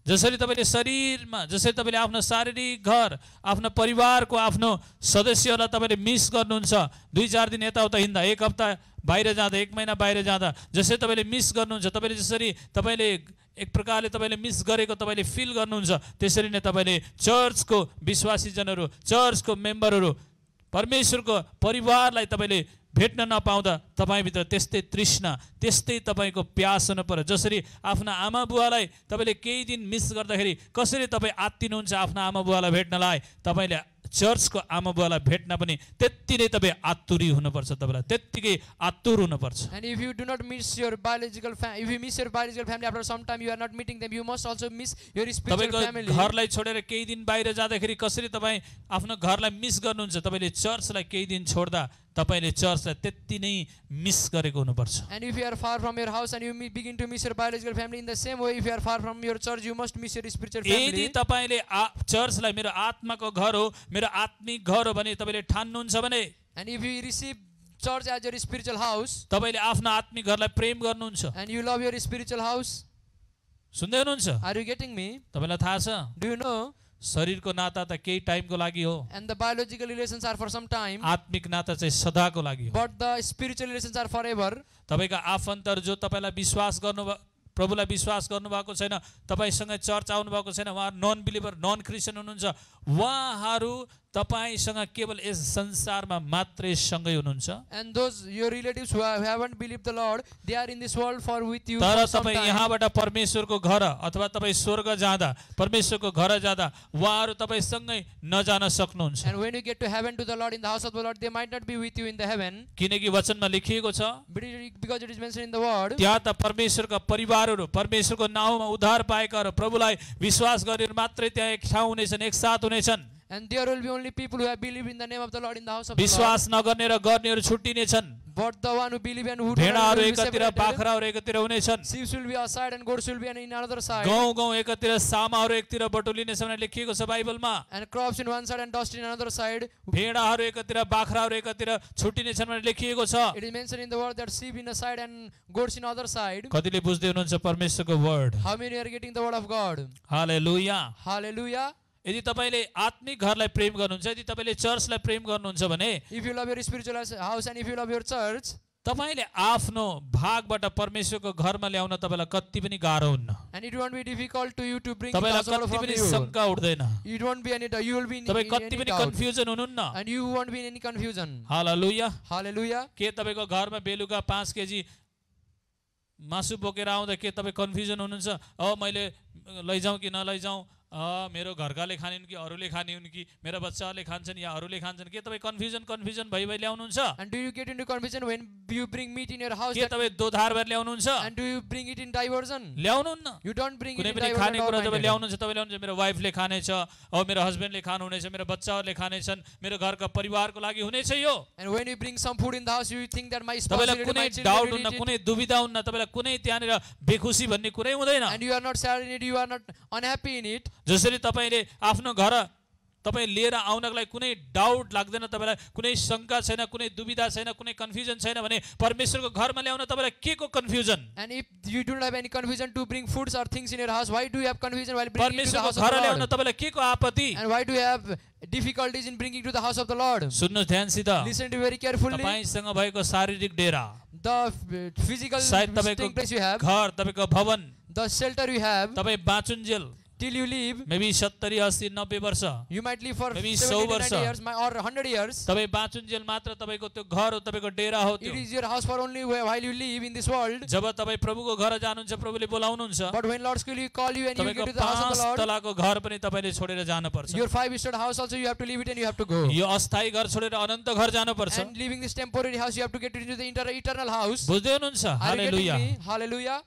जसरी तपाईले शरीरमा, जसरी तपाईले आफ्नो शारीरिक घर, आफ्नो परिवारको आफ्नो सदस्यहरूलाई तपाईले मिस गर्नुहुन्छ, 2-4 दिन यताउता हिँड्दा, एक हप्ता बाहिर जाँदा, एक महिना बाहिर जाँदा, जसरी तपाईले मिस गर्नुहुन्छ, तपाईले जसरी तपाईले एक प्रकारले तपाईले मिस गरेको तपाईले फिल गर्नुहुन्छ, त्यसरी नै तपाईले चर्चको विश्वासी जनहरू, चर्चको मेम्बरहरू, परमेश्वरको परिवारलाई तपाईले भेट्न नपाउँदा तपाईभित्र त्यस्तै तृष्णा, त्यस्तै तपाईको प्यास हुनु पर्यो। जसरी आफ्ना आमा बुवालाई तपाईले केही दिन मिस गर्दाखेरि कसरी तपाईँ आत्तिनुहुन्छ आफ्ना आमा बुवालाई भेट्नलाई, तपाईले चर्चको आमा बुवालाई भेट्न पनि त्यति नै तपाईँ आतुरी हुनुपर्छ, तपाईलाई त्यत्तिकै आतुर हुनुपर्छ। And if you do not miss your biological family, if you miss your biological family after some time you are not meeting them, you must also miss your spiritual family. तपाईको घरलाई छोडेर केही दिन बाहिर जाँदाखेरि कसरी तपाईँ आफ्नो घरलाई मिस गर्नुहुन्छ, तपाईले चर्चलाई केही दिन छोड्दा तपाईले चर्चलाई त्यति नै मिस गरेको हुनुपर्छ। And if you are far from your house and you begin to miss your biological family, in the same way if you are far from your church you must miss your spiritual family. यदि तपाईले चर्चलाई मेरो आत्माको घर हो, मेरो आत्मिक घर हो भने तपाईले ठान्नुहुन्छ भने, And if you receive church as your spiritual house, तपाईले आफ्नो आत्मिक घरलाई प्रेम गर्नुहुन्छ। and you love your spiritual house, सुन्दै हुनुहुन्छ? are you getting me? तपाईलाई थाहा छ Do you know? शरीरको नाता त केही टाइमको लागि हो, And the biological relations are for some time, आत्मिक नाता चाहिँ सदाको लागि हो। but the spiritual relations are forever. तपाईका आफन्तहरू जो तपाईलाई विश्वास गर्नु, प्रभुलाई विश्वास गर्नुभएको छैन, तपाईसँग चर्च आउनु भएको छैन, उहाँ नन बिलिभर, नन क्रिस्चियन हुनुहुन्छ, उहाँहरू तपाईसँग केवल यस संसारमा मात्रै सँगै हुनुहुन्छ। And those your relatives who haven't believed the Lord, they are in this world for with you तर for some तपाईँ time. यहाँबाट परमेश्वरको घर अथवा तपाईँ स्वर्ग जाँदा, परमेश्वरको घर जाँदा उहाँहरू तपाईँसँगै नजान सक्नुहुन्छ। And when you get to heaven to the Lord in the house of the Lord, they might not be with you in the heaven, किनकि वचनमा लेखिएको छ, because it is mentioned in the word. त्यहाँ त परमेश्वरका परिवारहरू, परमेश्वरको नाउँमा उद्धार पाएकाहरू, प्रभुलाई विश्वास गरेर मात्रै त्यहाँ एक ठाउँ हुनेछन्, एक साथ हुनेछन्। And there will be only people who have believed in the name of the Lord in the house of the Lord. विश्वास नगर्ने र गर्नेहरू छुट्टिनेछन्। But the one who believe and who do भेडाहरू not will be एकातिर separated. बाख्राहरू एकातिर हुनेछन् Sheep will be aside and goats will be in another side. गाउँ गाउँ एकातिर सामाहरू एकतिर बटुलिनेछ भनेर लेखिएको छ बाइबलमा And crops in one side and dust in another side. भेडाहरू एकातिर बाख्राहरू एकातिर छुट्टिनेछन् भनेर लेखिएको छ It is mentioned in the word that sheep in a side and goats in other side. कतिले बुझ्दै हुनुहुन्छ परमेश्वरको word How many are getting the word of God? Hallelujah Hallelujah. यदि तपाईले आत्मिक घरलाई प्रेम गर्नुहुन्छ यदि तपाईले चर्चलाई प्रेम गर्नुहुन्छ भने If you love your spiritual house and if you love your church, तपाईले आफ्नो भागबाट परमेश्वरको घरमा ल्याउन तपाईलाई कति पनि गाह्रो हुन्न and it won't be difficult to you to bring it तपाईलाई also कति from पनि you. शंका उठ्दैन You won't be any, you will be in तपाई कति any पनि doubt. कन्फ्युजन हुनुहुन्न And you won't be in any confusion. Hallelujah Hallelujah. के तपाईको घरमा बेलुका 5 केजी मासु बोकेर आउँदा के तपाई कन्फ्युजन हुनुहुन्छ मैले लैजाउँ कि नलैजाउँ मेरो घरकाले खानिन् कि अरूले खाने हुन् कि मेरा बच्चाहरूले खान्छन् या अरूले खान्छन् के तपाई कन्फ्युजन भइ ल्याउनुहुन्छ And do you get into confusion when you bring meat in your house? के तपाई दोधार भएर ल्याउनुहुन्छ And do you bring it in diversion? ल्याउनुहुन्न You don't bring it कुनै in पनि diversion. खाने at all कुरा जब minded. ल्याउनुहुन्छ तपाईँ ल्याउनुहुन्छ मेरो वाइफले खानेछ मेरो हस्बेन्डले खानुहुनेछ मेरो बच्चाहरूले खानेछन् मेरो घरका परिवारको लागि हुनेछ यो And when you bring some food in the house, you think that my spouse तपाईलाई will eat it, कुनै my children डाउट will हुन्न eat it. कुनै दुविधा हुन्न तपाईलाई कुनै त्यहाँनिर बेखुसी भन्ने कुरै हुँदैन And you are not sad in it, you are not unhappy in it. जसरी तपाईले आफ्नो घर तपाई लिएर आउनको लागि कुनै डाउट लाग्दैन तपाईलाई कुनै शंका छैन कुनै दुविधा छैन कुनै कन्फ्युजन छैन भने परमेश्वरको घरमा ल्याउन तपाईलाई के को confusion And if you do not have any confusion to bring foods or things in your house, why do you have confusion while bringing it to the परमेश्वरको house of घर the ल्याउन Lord? तपाईलाई के को आपत्ति And why do you have difficulties in bringing to the house of the Lord? सुन्नुहोस् ध्यानसित Listen to very carefully. तपाईसँग भएको शारीरिक डेरा The physical सायद तपाईको staying place you have, घर तपाईको भवन the shelter you have, तपाई बाँचुन्जेल till you leave, मेबी 70 80 90 वर्ष you might live for Maybe 70 to 100 90 years or 100 years. तपाई बाँचुन्जेल मात्र तपाईको त्यो घर हो तपाईको डेरा हो It त्यो is your house for only while you live in this world. जब तपाई प्रभुको घर जानुहुन्छ प्रभुले बोलाउनुहुन्छ But when Lord will call you and you तपाईको get to the house of 5 the Lord, तलाको घर पनि तपाईले छोडेर जानुपर्छ your 5-star house also you have to leave it and you have to go. यो अस्थायी घर छोडेर अनन्त घर जानुपर्छ And leaving this temporary house, you have to get into the eternal house. बुझ्दै हुनुहुन्छ Are you getting hallelujah me? Hallelujah.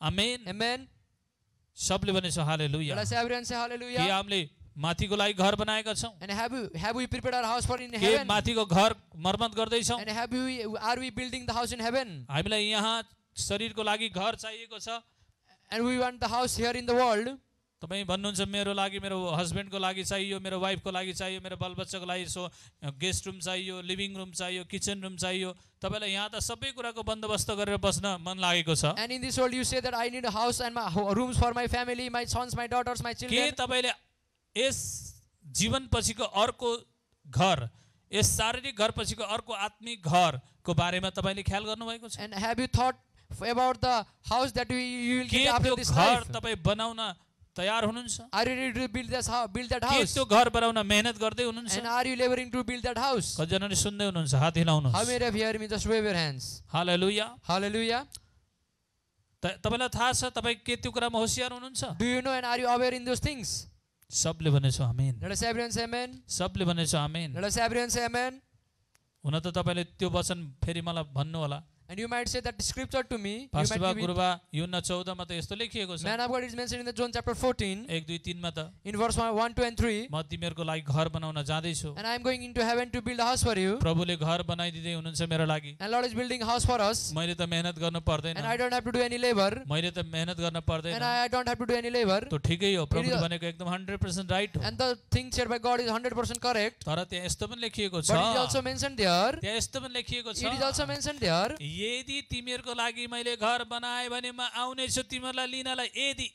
Amen Amen. सबले भनेछ हालेलुया Let us everyone say के hallelujah. हामीले माथिको लागि घर बनाएका छौं And have we prepared our house for in के heaven? माथिको घर मर्मत गर्दै छौं And are we building the house in heaven? हामीलाई यहाँ शरीरको लागि घर चाहिएको छ And we want the house here in the world. तपाई भन्नुहुन्छ मेरो लागि मेरो हस्बेन्डको लागि चाहियो मेरो वाइफको लागि चाहियो मेरो बालबच्चाको लागि सो गेस्ट रुम चाहियो लिभिङ रुम चाहियो किचन रुम चाहियो तपाईलाई यहाँ त सबै कुराको बन्दोबस्त गरेर बस्न मन लागेको छ And in this world, you say that I need a house and rooms for my family, my sons, my daughters, my के children. तपाईले यस जीवन पछिको अर्को घर यस शारीरिक घर पछिको अर्को आत्मिक घरको बारेमा तपाईले ख्याल गर्नुभएको छ And have you thought about the house that you will के get after त्यो this घर life? तपाई बनाउन तयार हुनुहुन्छ Are you ready to build that के house? त्यो घर बनाउन मेहनत गर्दै हुनुहुन्छ And are you laboring to build that house? कतिजनाले सुन्दै हुनुहुन्छ हात How हिलाउनुहोस् many of you hear me? Just wave your hands. Hallelujah Hallelujah. तपाईलाई थाहा छ तपाई के त्यो कुरामा होशियार हुनुहुन्छ Do you know and are you aware in those things? सबले भनेछ आमेन Let us everyone say amen. सबले भनेछ आमेन Let us everyone say amen. हुन त तपाईले त्यो वचन फेरि मलाई भन्नु होला And you might say that scripture to me. You पास्टरबा might give it. गुरुबा युहन्ना 14 मा त यस्तो लेखिएको छ Man of God is mentioned in the John chapter 14 1 2 3 मा त in verse 1, 2 and 3. म तिमीहरूको लागि घर बनाउन जाँदै छु And I am going into heaven to build a house for you. प्रभुले घर बनाइदिँदै हुनुहुन्छ मेरो लागि And Lord is building a house for us. मैले त मेहनत गर्न पर्दैन And I don't have to do any labor. मैले त मेहनत गर्न पर्दैन And I don't have to do any labor. त ठिकै हो प्रभुले is- भनेको एकदम 100% राइट हो And the thing said by God is 100% correct. तर त्यहाँ यस्तो पनि लेखिएको छ But it is also mentioned there. त्यहाँ यस्तो पनि लेखिएको It is also छ mentioned there. यदि तिमीहरूको लागि मैले घर बनाए भने म आउनेछु तिमीहरूलाई लिनलाई यदि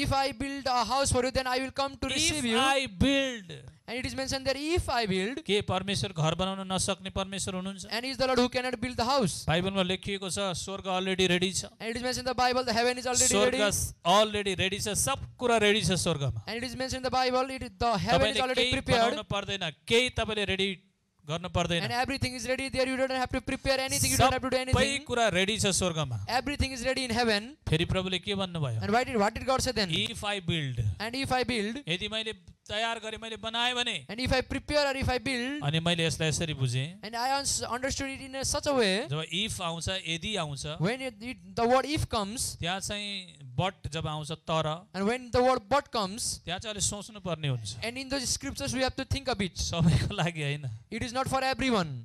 If I build a house for you, then I will come to receive you. I build And it is mentioned there, if I build. के परमेश्वर घर बनाउन नसक्ने परमेश्वर हुनुहुन्छ And he is the Lord who cannot build the house. बाइबलमा लेखिएको छ स्वर्ग अलरेडी रेडी छ And it is mentioned in the Bible, the heaven is already स्वर्ग ready. अलरेडी रेडी छ सब कुरा रेडी छ स्वर्गमा And it is mentioned in the Bible, the heaven is तपाईले already केही prepared. बनाउन पर्दैन केही तपाईले रेडी गर्न पर्दैन And everything is ready there. You don't have to prepare anything. You don't have to do सबै anything. कुरा रेडी छ स्वर्गमा Everything is ready in heaven. फेरि प्रभुले के भन्नुभयो And what did God say then? If I build And if I build, यदि मैले तयार गरे मैले बनाए भने and if I prepare or if I build, अनि मैले यसलाई यसरी बुझेँ and I understood it in such a way, जब इफ आउँछ यदि आउँछ when the word if comes, त्यहाँ चाहिँ बट जब आउँछ तर and when the word but comes, त्यहाँ चाहिँ अलिक सोच्नु पर्ने हुन्छ and in those scriptures we have to think a bit. सबैको लागि होइन It is not for everyone.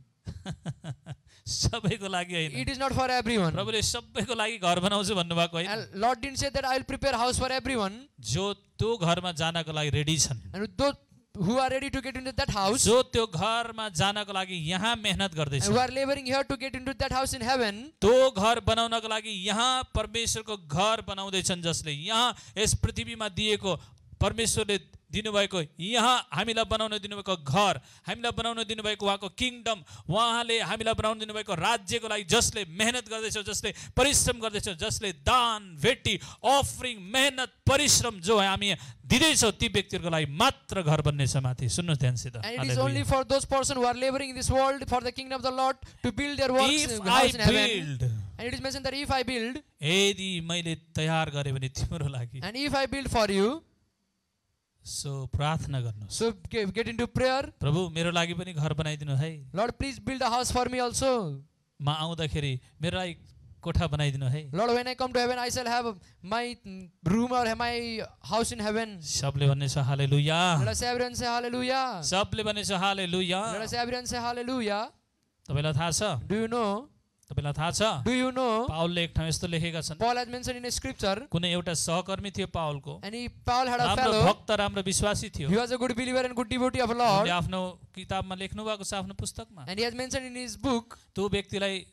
सबैको लागि होइन। It is not for everyone. प्रभुले सबैको लागि घर बनाउँछु भन्नुभएको होइन। And Lord didn't say that I will prepare house for everyone. जो त्यो घरमा जानको लागि रेडी छन्, And those who are ready to get into that house, जो त्यो घरमा जानको लागि यहाँ मेहनत गर्दैछ, and who are laboring here to get into that house in heaven, त्यो घर बनाउनको लागि यहाँ परमेश्वरको घर बनाउँदैछन्, जसले यहाँ यस पृथ्वीमा दिएको परमेश्वरले दिनुभएको यहाँ हामीलाई बनाउन दिनुभएको घर, हामीलाई बनाउन दिनुभएको उहाँको किङडम, उहाँले हामीलाई बनाउन दिनुभएको राज्यको लागि जसले मेहनत गर्दैछ, जसले परिश्रम गर्दैछ, जसले दान भेटी अफरिङ मेहनत परिश्रम जो हामी दिँदैछौँ, ती व्यक्तिहरूको लागि मात्र घर बन्नेछ। माथि सुन्नुहोस् ध्यानसित। and it is only for those persons who are laboring in this world for the kingdom of the Lord to build their works If house I in heaven. build, And it is mentioned that if I build, यदि मैले तयार गरेँ भने तिम्रो लागि, and if I build for you, so प्रार्थना गर्नुहोस्, so get into prayer. प्रभु मेरो लागि पनि घर बनाइदिनु है। Lord, please build a house for me also. म आउँदाखेरि मेरो लागि कोठा बनाइदिनु है। Lord, when I come to heaven, I shall have my room or my house in heaven. सबले भन्नेछ हालेलुया, Let us everyone say hallelujah. सबले भन्नेछ हालेलुया। Let us everyone say hallelujah. तपाईलाई थाहा छ, Do you know? तपाईलाई थाहा छ, Do you know? पावलले एक ठाउँ यस्तो लेखेका छन्, Paul has mentioned in a scripture, कुनै एउटा सहकर्मी थियो पावलको, and Paul had a राम्रो fellow. भक्त राम्रो विश्वासी थियो। He was a good believer and good devotee of the Lord. उनले आफ्नो किताबमा लेख्नु भएको छ, आफ्नो पुस्तकमा, And he has mentioned in his book, त्यो व्यक्तिलाई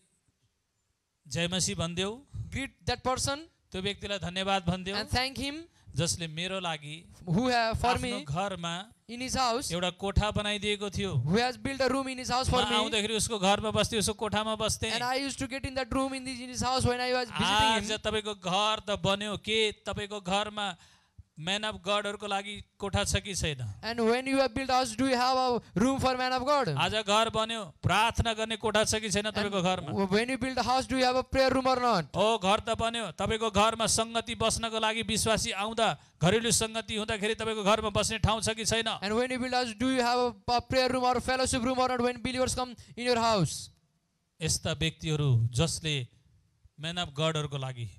जयमसी भन्देऊ, greet that person त्यो व्यक्तिलाई धन्यवाद भन्देऊ, and thank him जसले मेरो लागि who have for आफ्नो me घरमा in his house, एउटा कोठा बनाइदिएको थियो। who has built a room in his house for म me. आउँदाखेरि उसको घरमा बस्थेँ, उसको कोठामा बस्थेँ। And I used to get in that room in his house when I was आज visiting him. तपाईको घर त बन्यो, के तपाईको घरमा मैन अफ गडहरुको लागि कोठा छ कि छैन? And when you have built house, do you have a room for man of God? आज घर बन्यो, प्रार्थना गर्ने कोठा छ कि छैन तपाईको घरमा? When you build a house, do you have a prayer room or not? ओ घर त बन्यो, तपाईको घरमा संगति बस्नको लागि विश्वासी आउँदा घरेलु संगति हुँदाखेरि तपाईको घरमा बस्ने ठाउँ छ कि छैन? And when you build house, do you have a prayer room or a fellowship room or not when believers come in your house? यस्ता व्यक्तिहरू जसले मैन अफ गडहरुको लागि,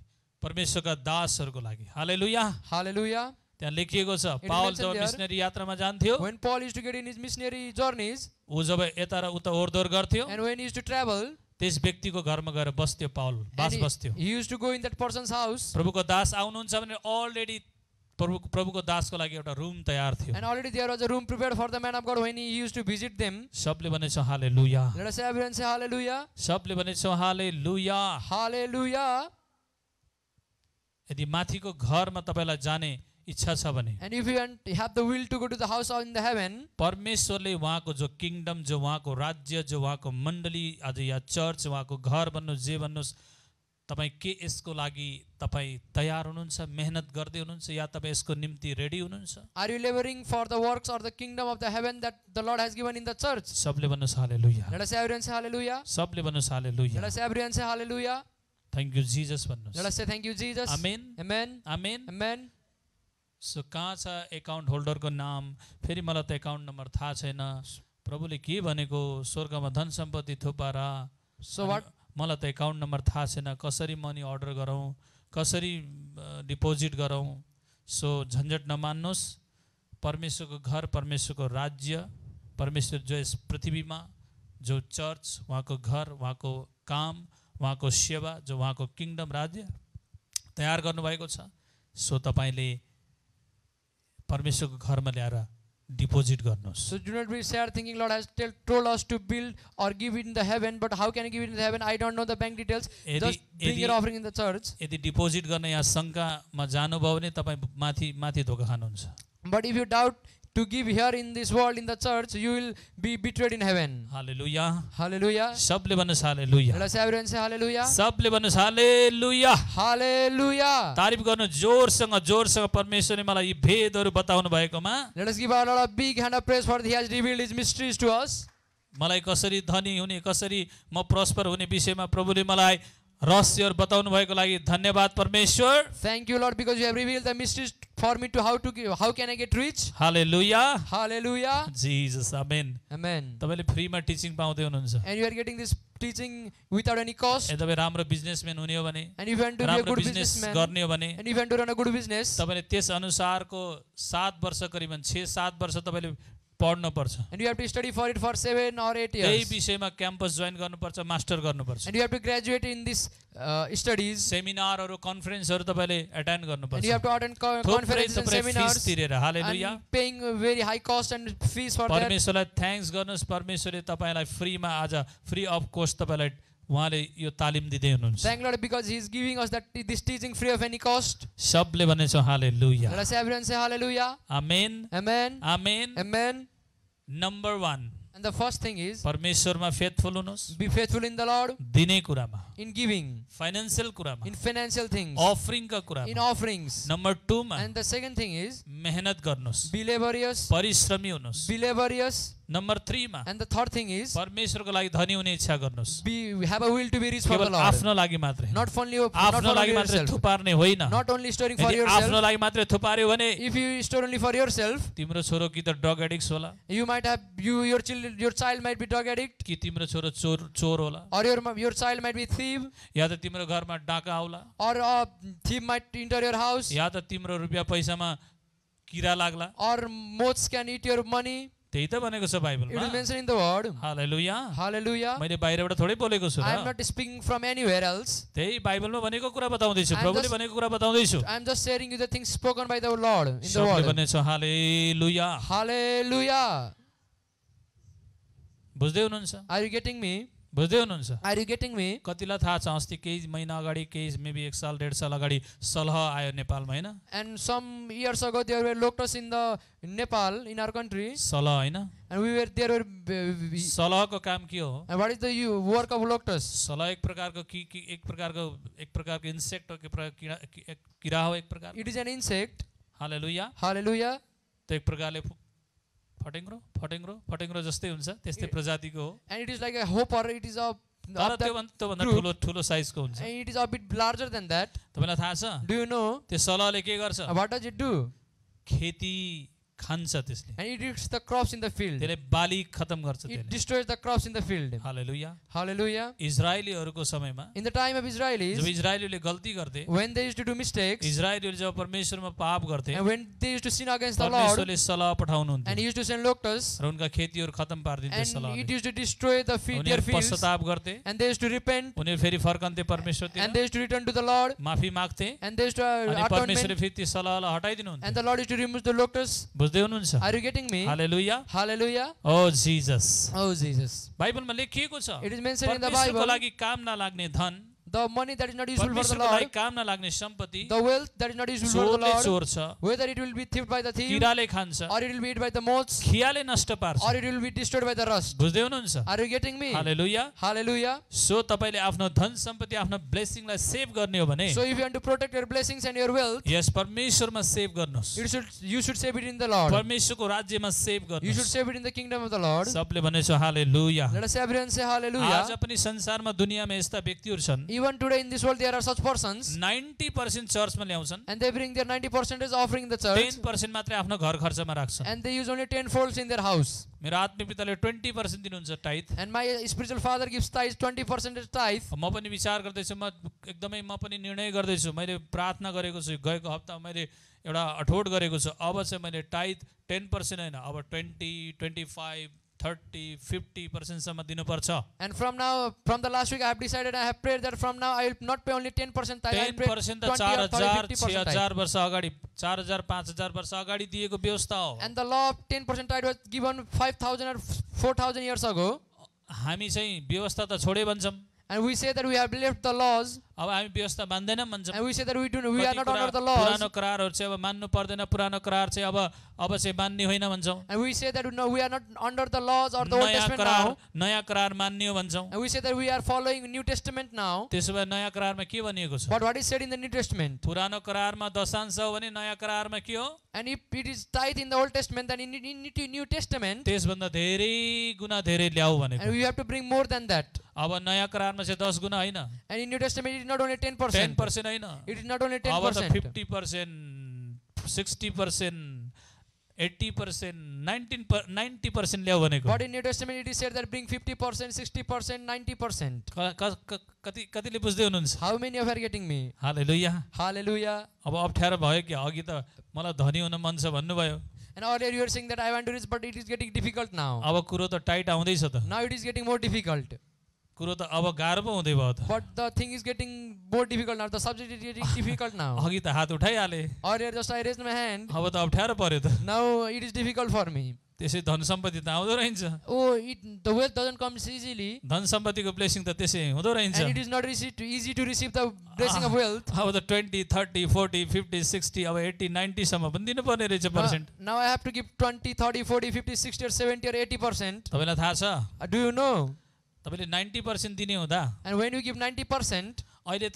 परमेश्वरका दासहरुको लागि, हालेलुया, Hallelujah. त्यहाँ लेखिएको छ It पावल mentioned जब there, मिशनरी यात्रामा जान्थ्यो, When Paul used to get in his missionary journeys, ऊ जब यता र उता ओरदोर गर्थ्यो, and when he used to travel, त्यस व्यक्तिको घरमा गएर बस्थ्यो पावल, बास and बस्थ्यो। he used to go in that person's house, प्रभुको दास आउनुहुन्छ भने अलरेडी प्रभुको दासको लागि एउटा रुम तयार थियो। and already there was a room prepared for the man of God when he used to visit them. सबले भनेछ हालेलुया, Let us everyone say hallelujah. सबले भनेछ हालेलुया। Hallelujah. यदि माथिको घरमा तपाईलाई जाने इच्छा छ भने, And if you have the will to go to the house in the heaven, परमेश्वरले उहाँको जो किङडम, जो उहाँको राज्य, जो उहाँको मण्डली, आज या चर्च, उहाँको घर भन्नु जे भन्नुस्, तपाईँ के यसको लागि तपाईँ तयार हुनुहुन्छ, मेहनत गर्दै हुनुहुन्छ, या तपाईँ यसको निम्ति रेडी हुनुहुन्छ? are you laboring for the works or the kingdom of the heaven that the Lord has given in the church? सबले भन्नुस् हालेलुया, Let us everyone say hallelujah. सबले भन्नुस् Let hallelujah. us everyone say hallelujah. Thank you Jesus Let भन्नुस्। us say thank you, Jesus. Amen, Amen. Amen. Amen. So कहाँ छ account होल्डरको नाम? फेरि मलाई त account number थाहा छैन। प्रभुले के भनेको, स्वर्गमा धन सम्पत्ति थुपारा। So what? मलाई त एकाउन्ट नम्बर थाहा छैन, कसरी मनी अर्डर गरौँ, कसरी डिपोजिट गरौँ। सो झन्झट नमान्नुहोस्। परमेश्वरको घर, परमेश्वरको राज्य, परमेश्वर जो यस पृथ्वीमा, जो चर्च, उहाँको घर, उहाँको काम, उहाँको सेवा, जो उहाँको किङडम राज्य तयार गर्नुभएको छ, सो तपाईँले परमेश्वरको घरमा ल्याएर डिपोजिट गर्नुहोस्। So do not be sad thinking Lord has told us to build or give it in the heaven, but how can I give it in the heaven? I don't know the bank details. Just bring your offering in the church. यदि deposit गर्न यहाँ शङ्कामा जानुभयो भने तपाईँ माथि धोका खानुहुन्छ। But if you doubt to give here in this world in the church, you will be betrayed in heaven. Hallelujah, Hallelujah. सबले भन्नुहोस् हालेलुया, Let us everyone say hallelujah. सबले भन्नुहोस् हालेलुया। Hallelujah. तारिफ गर्नु जोरसँग परमेश्वरले मलाई यी भेदहरू बताउनु भएकोमा। Let us give our Lord a big hand of praise for He has revealed His mysteries to us. मलाई कसरी धनी हुने, कसरी म प्रस्पर हुने विषयमा प्रभुले मलाई रहस्यहरू बताउनु भएको लागि धन्यवाद परमेश्वर। Thank you, Lord, because you have revealed the mysteries for me to how can I get rich. Hallelujah, Hallelujah. Jesus, amen. Amen. तपाईले फ्रीमा टिचिङ पाउँदै हुनुहुन्छ। And you are getting this teaching without any cost. तपाईँ राम्रो businessman हुने हो भने, And if you want to be a राम्रो good बिजनेस businessman, गर्ने हो भने, and if you want to run a good business, तपाईले त्यस अनुसारको 7 वर्ष करिबन 6-7 वर्ष तपाईले पढ्नुपर्छ, and you have to study for it for 7 or 8 त्यही years, विषयमा क्याम्पस जोइन गर्नुपर्छ, मास्टर गर्नुपर्छ, and you have to graduate in this studies, सेमिनारहरू कन्फरेन्सहरू तपाईँले एटेन्ड and गर्नुपर्छ, you have to attend थुप्रै conferences and थुप्रै फिस seminars, तिरेर। हालेलुया। and paying very high cost and fees for that. परमेश्वरलाई thanks गर्नुहोस्, परमेश्वरले तपाईँलाई फ्रीमा आज फ्री अफ कोस्ट तपाईँलाई उहाँले यो तालिम दिँदै हुनुहुन्छ। Thank Lord because He is giving us this teaching free of any cost. सबले भनेछौँ hallelujah, Let us everyone say hallelujah. Amen, Amen. Amen. Amen. Number 1, And the first thing is परमेश्वरमा faithful हुनुहोस्, be faithful in the Lord, दिने कुरामा, in giving, financial कुरामा, in financial things, अफरिङका in कुरामा। offerings. Number 2 मा And the second thing is मेहनत गर्नुहोस्, be laborious, परिश्रमी हुनुहोस्। be laborious. नम्बर 3 मा And the third thing is परमेश्वरको लागि धनी हुने इच्छा गर्नुहोस्, have a will to be rich for the केवल Lord. आफ्नो लागि मात्रै, Not only not आफ्नो for लागि only मात्रै yourself. थुपार्ने होइन। Not only storing for यदि आफ्नो yourself. लागि मात्रै थुपार्यो भने If you store only for yourself, तिम्रो छोरो कि त ड्रग एडिक्ट होला, you might have your child might be drug addict, कि तिम्रो छोरो चोर होला, or your child might be thief, या त तिम्रो घरमा डाका आउला, or a thief might enter your house, या त तिम्रो रुपियाँ पैसामा किरा लाग्ला। or moths can eat your money. त्यही त भनेको छ It is बाइबलमा। mentioned in the word. Hallelujah. Hallelujah. मैले बाहिरबाट थोरै बोलेको छु I am र, not speaking from anywhere else. त्यही बाइबलमा भनेको कुरा बताउँदैछु, I'm प्रभुले just- भनेको कुरा बताउँदैछु। I am just sharing you the things spoken by the Lord in the सबले word. भनेछ हालेलुया। Hallelujah. बुझ्दै हुनुहुन्छ? Are you getting me? बुझ्दै हुनुहुन्छ? Are you getting me? कतिलाई थाहा छ अस्ति केही महिना अगाडि, केही मेबी 1 साल 1.5 साल अगाडि सलह आयो नेपालमा, होइन? And some years ago there were locusts in the Nepal, in our country, सलह, होइन? and there were सलहको काम के हो? and what is the work of locusts? सलह एक प्रकारको एक प्रकारको इन्सेक्ट हो, किरा हो एक प्रकार। It is an insect. Hallelujah. Hallelujah. त्यो एक प्रकारले फटेङ्ग्रो जस्तै हुन्छ, त्यस्तै प्रजातिको हो, And it is like a hopper. It is a तर त्योभन्दा ठुलो साइजको हुन्छ। and it is a bit larger than that. तपाईँलाई थाहा छ Do you know त्यो सलहले के गर्छ? what does it do? खेती खान्छ त्यसले, And it eats the crops in the field. त्यसले बाली खतम गर्छ It त्यसले। destroys the crops in the field. Hallelujah. Hallelujah. इजरायलीहरूको समयमा In the time of job Israelis, इजरायलीले गल्ती गर्थे, when they used to do mistakes, इजरायलीले जब परमेश्वरमा पाप गर्थे, and when they used to sin against the Lord, परमेश्वरले सलह पठाउनुहुन्थ्यो and He used to send locusts, र उनका खेतीहरू खतम पारिदिन्थे and सलहले। it used to destroy their उनीहरू fields, पश्चाताप गर्थे, and they used to repent, उनीहरू फेरि फर्कन्थे and परमेश्वरतिर, they used to return to the Lord, माफी माग्थे, and they used to अनि परमेश्वरले atonement, फेरि ती सलहलाई and हटाइदिनुहुन्थ्यो। the Lord used to remove the locusts. बुझ्दै हुनुहुन्छ? Are you getting me? Hallelujah. Hallelujah. Oh Jesus. Oh Jesus. बाइबलमा लेखिएको छ, It is mentioned in the परमेश्वरको Bible, लागि काम नलाग्ने धन, the money that is not useful for the परमेश्वरको लागि Lord, काम नलाग्ने सम्पत्ति the wealth that is not useful for the चोरले Lord, चोर्छ, whether it will be thieved by the thief, किराले खान्छ, or it will be eaten by the moths, खियाले नष्ट पार्छ। or it will be destroyed by the rust. बुझ्दै हुनुहुन्छ? Are you getting me? Hallelujah. Hallelujah. So तपाईँले आफ्नो धन सम्पत्ति, आफ्नो ब्लेसिङलाई सेभ गर्ने हो भने, So if you want to protect your blessings and your wealth, यस परमेश्वरमा सेभ गर्नुहोस्, you should save it in the Lord. परमेश्वरको राज्यमा सेभ You should गर्नुहोस्। save it in the kingdom of the Lord. सबले भनेछ हालेलुया। Let us everyone say आज hallelujah. पनि संसारमा दुनियाँमा यस्ता व्यक्तिहरू छन्, Even today in this world there are such persons, 90% चर्चमा ल्याउँछन्, and they bring their 90% offering in the church, 10% मात्रै आफ्नो घर खर्चमा राख्छन्। and they use only 10 folds in their house. मेरो आत्मिक पिताले 20% दिनुहुन्छ tithe. And my spiritual father gives tithe, 20% tithe. म पनि विचार गर्दैछु, म पनि निर्णय गर्दैछु, मैले प्रार्थना गरेको छु, गएको हप्ता मैले एउटा अठोट गरेको छु, अब चाहिँ मैले टाइथ 10% होइन, अब 20, 25, 30, 50% सम्म दिनुपर्छ। And from the last week I have decided, I have prayed that from now I will not pay only 10% tithe, I will pay 10% त 20 or 30, 4000, 50% tithe. 6000 वर्ष अगाडि, 4000, 5000 वर्ष अगाडि दिएको व्यवस्था हो। And the law of 10% tithe was given 5,000 or 4,000 years ago. हामी चाहिँ व्यवस्था त छोडे भन्छौँ, And we say that we have left the laws, अब हामी व्यवस्था मान्दैनौँ भन्छौँ। and we say that we are कति not कुरा under the laws, पुरानो करारहरू चाहिँ अब मान्नु पर्दैन, पुरानो करार चाहिँ अब चाहिँ मान्ने होइन भन्छौँ। and we say that no, we are not under the laws or the Old Testament now, नयाँ करार मान्ने हो भन्छौँ। and we say that we are following New Testament now. त्यसो भए नयाँ करारमा के भनिएको छ? But what is said in the New Testament? पुरानो करारमा दशांश हो भने नयाँ करारमा के हो? And if it is tithe in the Old Testament, then in New Testament, त्यसभन्दा धेरै गुना धेरै ल्याऊ भनेको। and we have to bring more than that. अब नयाँ करारमा चाहिँ 10 गुना होइन, And in New Testament, it is not only 10%. 10% होइन, It is not only अब त 10%. 50%, 60%, 80%, 90% ल्याऊ भनेको। But in New Testament, it is said that bring 50%, 60%, 90%. कतिले बुझ्दै हुनुहुन्छ? How many of you are getting me? Hallelujah. Hallelujah. अब अप्ठ्यारो भयो कि अघि त मलाई धनी हुन मन छ भन्नुभयो, And earlier you were saying that I want to reach, but it is getting difficult now. अब कुरो त टाइट आउँदैछ त, Now it is getting more difficult. कुरो त अब गाह्रो पो हुँदै भयो त। But the thing is getting more difficult now. The subject is getting difficult now. अघि त हात उठाइहाले, Earlier just I raised my hand. अब त अप्ठ्यारो पर्यो त। Now it is difficult for me. त्यसै धन सम्पत्ति त आउँदो रहन्छ, Oh, the wealth doesn't come easily. धन सम्पत्तिको ब्लेसिङ त त्यसै हुँदो रहन्छ। And it is not easy to receive the blessing of wealth. अब त 20, 30, 40, 50, 60, अब 80, 90 सम्म पनि दिनुपर्ने रहेछ percent. Now I have to give 20, 30, 40, 50, 60 or 70 or 80%. तपाईँलाई थाहा छ, Do you know? तपाईँले 90% दिने हुँदा And when you give 90%, अहिले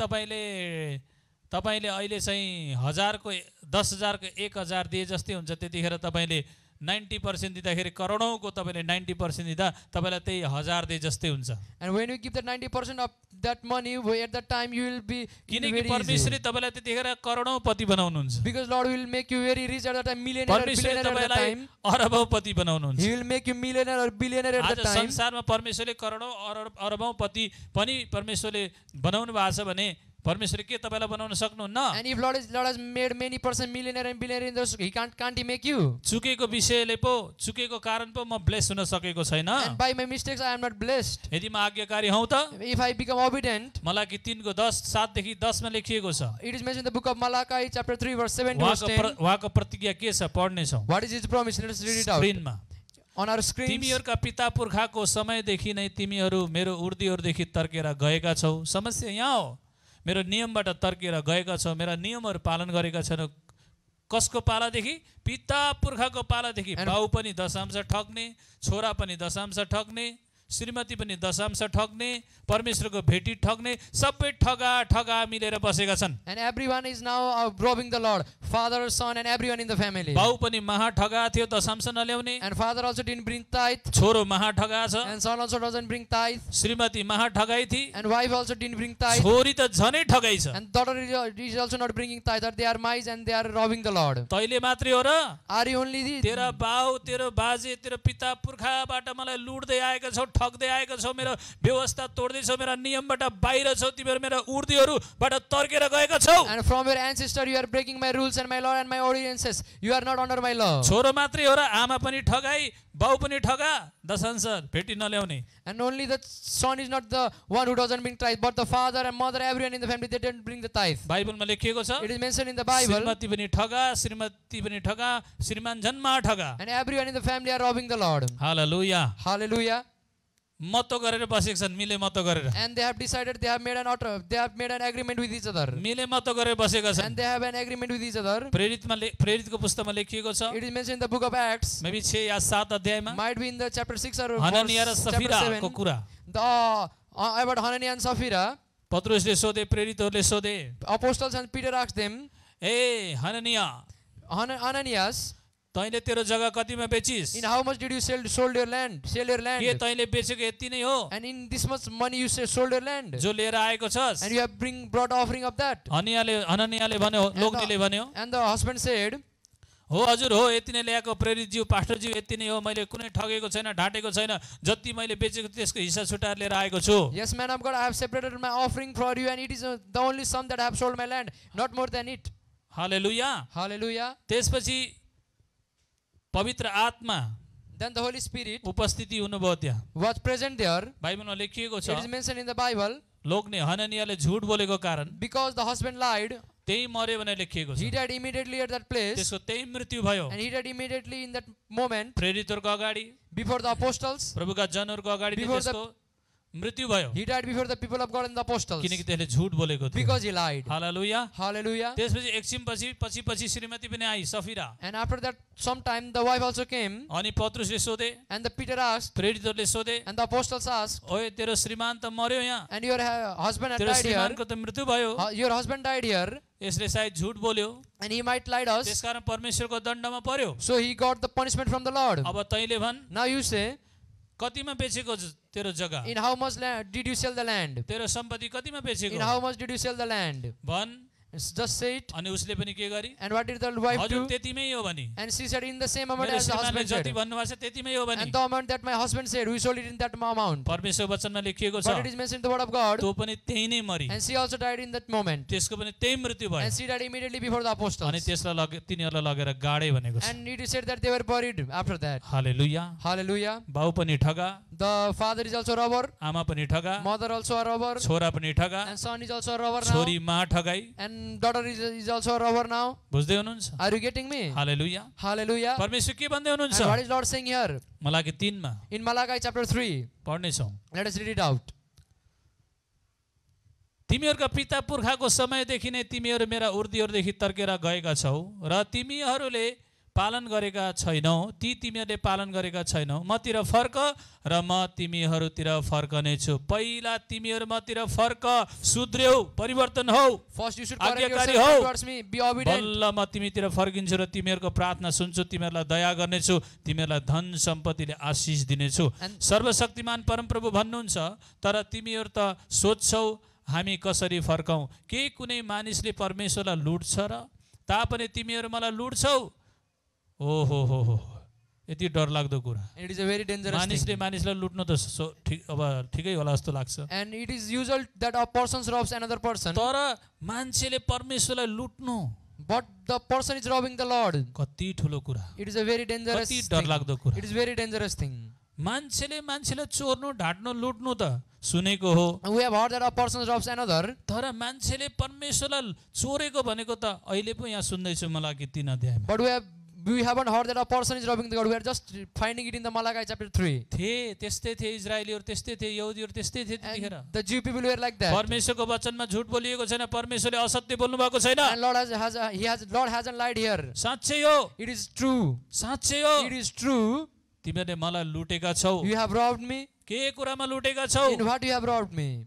तपाईँले अहिले चाहिँ 1000 को 10,000 को 1000 दिए जस्तै हुन्छ। त्यतिखेर तपाईँले 90% दिँदाखेरि करोडौँको तपाईँले 90% दिँदा तपाईँलाई त्यही 1000 दिए जस्तै हुन्छ। and when you give the 90% of that money, at that time you will be किनकि very परमेश्वरले easy. तपाईँलाई त्यतिखेर करोडौँपति बनाउनुहुन्छ, Because Lord will make you very rich at that time, millionaire or परमेश्वरले billionaire at that तपाईँलाई time. अरबौँपति बनाउनुहुन्छ। He will make you millionaire or billionaire at आज that time. संसारमा परमेश्वरले करोडौँ अरबौँपति पनि परमेश्वरले बनाउनु भएको छ भने परमेश्वरले के तपाईँलाई बनाउन सक्नुहुन्न? And if Lord has made many person millionaire and billionaire in those, he can't he make you? चुकेको विषयले पो, चुकेको कारण पो म ब्लेस हुन सकेको छैन। And by my mistakes I am not blessed. यदि म आज्ञाकारी हौँ त, If I become obedient, Malachi 3 को 10 7 देखि 10 मा लेखिएको छ। it is mentioned in the book of Malachi chapter 3 verse 7 to verse 10. उहाँको प्रतिज्ञा के छ पढ्ने छौं What is his promise? Let us read it out. स्क्रिनमा। On our screens. तिमीहरूका पिता पुर्खाको समयदेखि नै तिमीहरू मेरो उर्दीहरूदेखि तर्केर गएका छौ। समस्या यहाँ हो, मेरो नियमबाट तर्केर गएका छौ, मेरा नियमहरू पालन गरेका छैनौ। कसको पालादेखि? पिता पुर्खाको पालादेखि। बाउ पनि दशांश ठग्ने, छोरा पनि दशांश ठग्ने, श्रीमती पनि दशांश ठग्ने, परमेश्वरको भेटी ठग्ने, सबै ठगा मिलेर बसेका छन्। And everyone is now robbing the Lord. Father, son and everyone in the family. बाउ पनि महा ठगा थियो, दशांश नल्याउने। And father also didn't bring tithe. छोरो महा ठगा छ, And son also doesn't bring tithe. श्रीमती महा ठगाई थी, And wife also didn't bring tithe. छोरी त झनै ठगाई छ। And daughter is also not bringing tithe. They are mice and they are robbing the Lord. तैले मात्रै हो र? Are you only the... तेरा बाउ, तेरो बाजे, तेरो पिता पुर्खाबाट मलाई लुट्दै आएका छौ, ठग्दै आएका छौ, मेरो व्यवस्था तोड्दै छौ, मेरा नियमबाट बाहिर छौ, तिमीहरू मेरा उर्दीहरूबाट तर्केर गएका छौ। And from your ancestor you are breaking my rules and my law and my ordinances. You are not under my law. छोरो मात्रै हो र? आमा पनि ठगाई, बाउ पनि ठगा, दशांश भेटी नल्याउने। And only the son is not the one who doesn't bring tithe, but the father and mother, everyone in the family, they didn't bring the tithe. बाइबलमा लेखिएको छ, It is mentioned in the Bible. श्रीमती पनि ठगा, श्रीमती पनि ठगा, श्रीमान जन्मा ठगा। And everyone in the family are robbing the Lord. Hallelujah. Hallelujah. मतो गरेर बसेका छन्, मिले मतो गरेर। And they have decided, they have made an agreement with each other. मिले मतो गरेर बसेका छन्। And they have an agreement with each other. प्रेरितको पुस्तकमा लेखिएको छ, It is mentioned in the book of Acts. Maybe 6 या 7 अध्यायमा Might be in the chapter 6 or Hananiah र verse, chapter सफीराको 7. कुरा। About Hananiah and Sapphira, पत्रुसले सोधे, प्रेरितहरूले सोधे, apostles and Peter asked them, A Hananiah, Ananias, तैँले तेरो जग्गा कतिमा बेचिस्? in how much did you sold your land? Sell your के land. तैँले बेचेको यति नै हो And in this much money you sold your land. जो लिएर आएको छस्? And you have brought offering of that. हननियाले भन्यो, लोग्नेले भन्यो, And the husband said, हो हजुर हो, यति नै ल्याएको प्रेरितज्यू, पास्टरज्यू, यति नै हो, मैले कुनै ठगेको छैन, ढाँटेको छैन, जति मैले बेचेको त्यसको हिस्सा छुटाएर लिएर आएको छु। yes, man of God, I have separated my offering for you, and it is the only sum that I have sold my land, not more than it. Hallelujah. Hallelujah. त्यसपछि पवित्र आत्मा Then the Holy Spirit उपस्थिति हुनुभयो त्यहाँ। was present there. बाइबलमा लेखिएको छ, It is mentioned in the Bible. लोग्ने हननियाले झुट बोलेको कारण Because the husband lied, त्यही मर्यो भनेर लेखिएको he छ। died immediately at that place. त्यसको त्यही मृत्यु भयो। And he died immediately in that moment प्रेरितहरूको अगाडि, before the apostles. प्रभुका जनहरूको अगाडि Before the- त्यसको मृत्यु भयो, He died before the people of God and the apostles. किनकि त्यसले झुट बोलेको थियो। Because he lied. Hallelujah. Hallelujah. त्यसपछि एकछिनपछि पछि श्रीमती पनि आई, Sapphira. And after that, sometime the wife also came. अनि पत्रुसले सोधे, And the Peter asked, प्रेरितहरूले सोधे, and the apostles asked, ओए तेरो श्रीमान त मर्यो यहाँ, and your husband had तेरो died here. श्रीमानको त मृत्यु भयो, Your husband died here, यसले सायद झुट बोल्यो, and he might lied us. त्यसकारण परमेश्वरको दण्डमा पर्यो। So he got the punishment from the Lord. अब तैँले भन्, Now you say, कतिमा बेचेको तेरो जग्गा? in how much did you sell the land? तेरो सम्पत्ति कतिमा बेचेको? In how much did you sell the land? भन्, Just say it. अनि उसले पनि के गरी And what did the wife हजुर do? त्यतिमै हो भनी And she said, in the same amount मेरो as the श्रीमानले husband जति said. भन्नुभएको छ त्यतिमै हो भनी And the amount that my husband said, we sold it in that amount. परमेश्वर वचनमा लेखिएको छ But it is mentioned in the word of God. त्यो पनि त्यही नै मरी And she also died in that moment. त्यसको पनि त्यही मृत्यु भयो And she died immediately before the अनि apostles. त्यसलाई तिनीहरूलाई लगेर गाडे भनेको छ And it is said that they were buried after that. Hallelujah Hallelujah. बाउ पनि ठगा The father is also a robber. आमा पनि ठगा Mother also a robber. छोरा पनि ठगा And son is also a robber now. छोरी मा ठगाई And daughter is also a robber now. बुझ्दै हुनुहुन्छ Are you getting me? Hallelujah Hallelujah. परमेश्वर के भन्दै हुनुहुन्छ And what is Lord saying here? Malachi 3 मा In Malachi chapter 3. पढ्ने छौं Let us read it out. तिमीहरूका पिता पुर्खाको समयदेखि नै तिमीहरू मेरा उर्दीहरूदेखि तर्केर गएका छौ र तिमीहरूले पालन गरेका छैनौ ती तिमीहरूले पालन गरेका छैनौ मतिर फर्क र म तिमीहरूतिर फर्कने छु पहिला तिमीहरू मतिर फर्क सुध्र्यौ परिवर्तन हौ First you should correct आज्ञाकारी yourself हौ towards me. Be obedient. बल्ल म तिमीतिर फर्किन्छु र तिमीहरूको प्रार्थना सुन्छु तिमीहरूलाई दया गर्नेछु तिमीहरूलाई धन सम्पत्तिले आशिष दिनेछु सर्वशक्तिमान परमप्रभु भन्नुहुन्छ तर तिमीहरू त सोध्छौ हामी कसरी फर्कौं के कुनै मानिसले परमेश्वरलाई लुट्छ र तापनि तिमीहरू मलाई लुट्छौ ओहो हो हो यति डरलाग्दो कुरा And it is a very dangerous मानिसले thing. मानिसलाई लुट्नु त अब ठिकै होला जस्तो लाग्छ And it is usual that a person robs another person. तर मान्छेले परमेश्वरलाई लुट्नु But the person is robbing the Lord. कति ठुलो कुरा It is a very dangerous कति thing. डरलाग्दो कुरा It is very dangerous thing. मान्छेले मान्छेलाई चोर्नु ढाट्नु लुट्नु त सुनेको हो And we have heard that a person robs another. तर मान्छेले परमेश्वरलाई चोरेको भनेको त अहिले पो यहाँ सुन्दैछु मलाई 3 अध्यायमा But we haven't heard that a person is robbing the God. We are just finding it in the Malachi chapter 3. थिए त्यस्तै थिए इजरायलीहरु त्यस्तै थिए यहुदीहरु त्यस्तै थिए त्यतिखेर And the Jew people were like that. परमेश्वरको वचनमा झुट बोलिएको छैन परमेश्वरले असत्य बोल्नु भएको छैन And Lord hasn't lied here. साच्चै हो It is true. साच्चै हो It is true. तिमीहरूले मलाई लुटेका छौ You have robbed me. के कुरामा लुटेका छौ In what you have robbed me?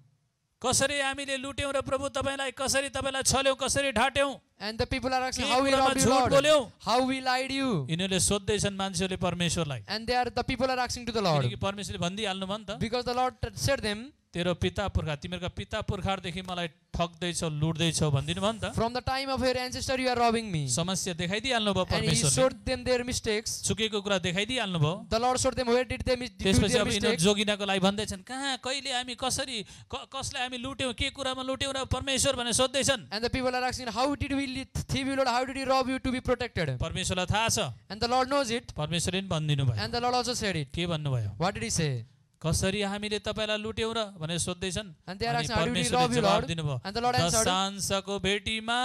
कसरी हामीले लुट्यौं र प्रभु तपाईलाई कसरी तपाईलाई छल्यौं कसरी ढाट्यौं And the people are asking के how we कुरामा robbed you, झुट Lord. बोल्यौं How we lied you. यिनीहरूले सोध्दै छन् मान्छेहरूले परमेश्वरलाई And the people are asking to the Lord. किनकि परमेश्वरले भनिदिहाल्नु भयो नि त Because the Lord said them, तेरो पिता पुर्खा तिमीहरूका पिता पुर्खादेखि मलाई ठग्दै छौ लुट्दै छौ भन्दिनु भयो नि त from the time of your ancestor you are robbing me. समस्या देखाइदिहाल्नु भयो And He परमेश्वरले showed them their mistakes. चुकेको कुरा देखाइदिहाल्नु भयो The Lord showed them where did they do त्यसपछि their अब यिनीहरू mistakes. जोगिनको लागि भन्दैछन् कहाँ कहिले हामी कसरी कसलाई हामी लुट्यौं के कुरामा लुट्यौं र परमेश्वर भनेर सोध्दैछन् And the people are asking, how did we thieve you, Lord? How did He rob you to be protected? परमेश्वरलाई थाहा छ And the Lord knows it. परमेश्वरले पनि भनिदिनु भयो And the Lord also said it. के भन्नुभयो What did He say? कसरी हामीले तपाईलाई लुट्यौं र भनेर सोध्दैछन् And they are अनि asking, how did we परमेश्वरले rob you, जवाफ Lord? दिनुभयो And the Lord answered, दशांशको भेटीमा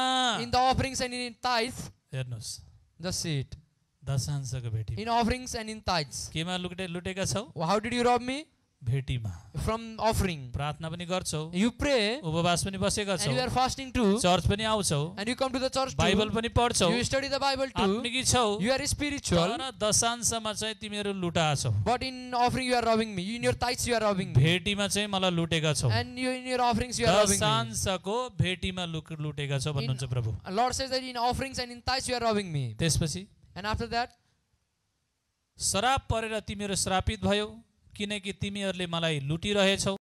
in the offerings and in tithes. हेर्नुस् Just see it. दशांशको भेटी In offerings and in tithes. केमा लुटेका छौ How did you rob me? भेटीमा From offering. प्रार्थना पनि गर्छौ You pray उपवास पनि बसेका छौ and you are fasting too. Church पनि आउँछौ And you come to the church Bible too. पनि पढ्छौ You study the Bible too. आत्मिकी छौ You are spiritual. तर दशांशमा चाहिँ तिमीहरू लुटाछौ But in offering you are robbing me. In your tithes you are robbing me. भेटीमा चाहिँ मलाई लुटेका छौ And in your offerings you are robbing me. दशांशको भेटीमा लुटेका छौ भन्नुहुन्छ प्रभु Lord says that in offerings and in tithes you are robbing me. त्यसपछि And after that, श्राप परेर तिमीहरू श्रापित भयो किनकि तिमीहरूले मलाई लुटिरहेछौ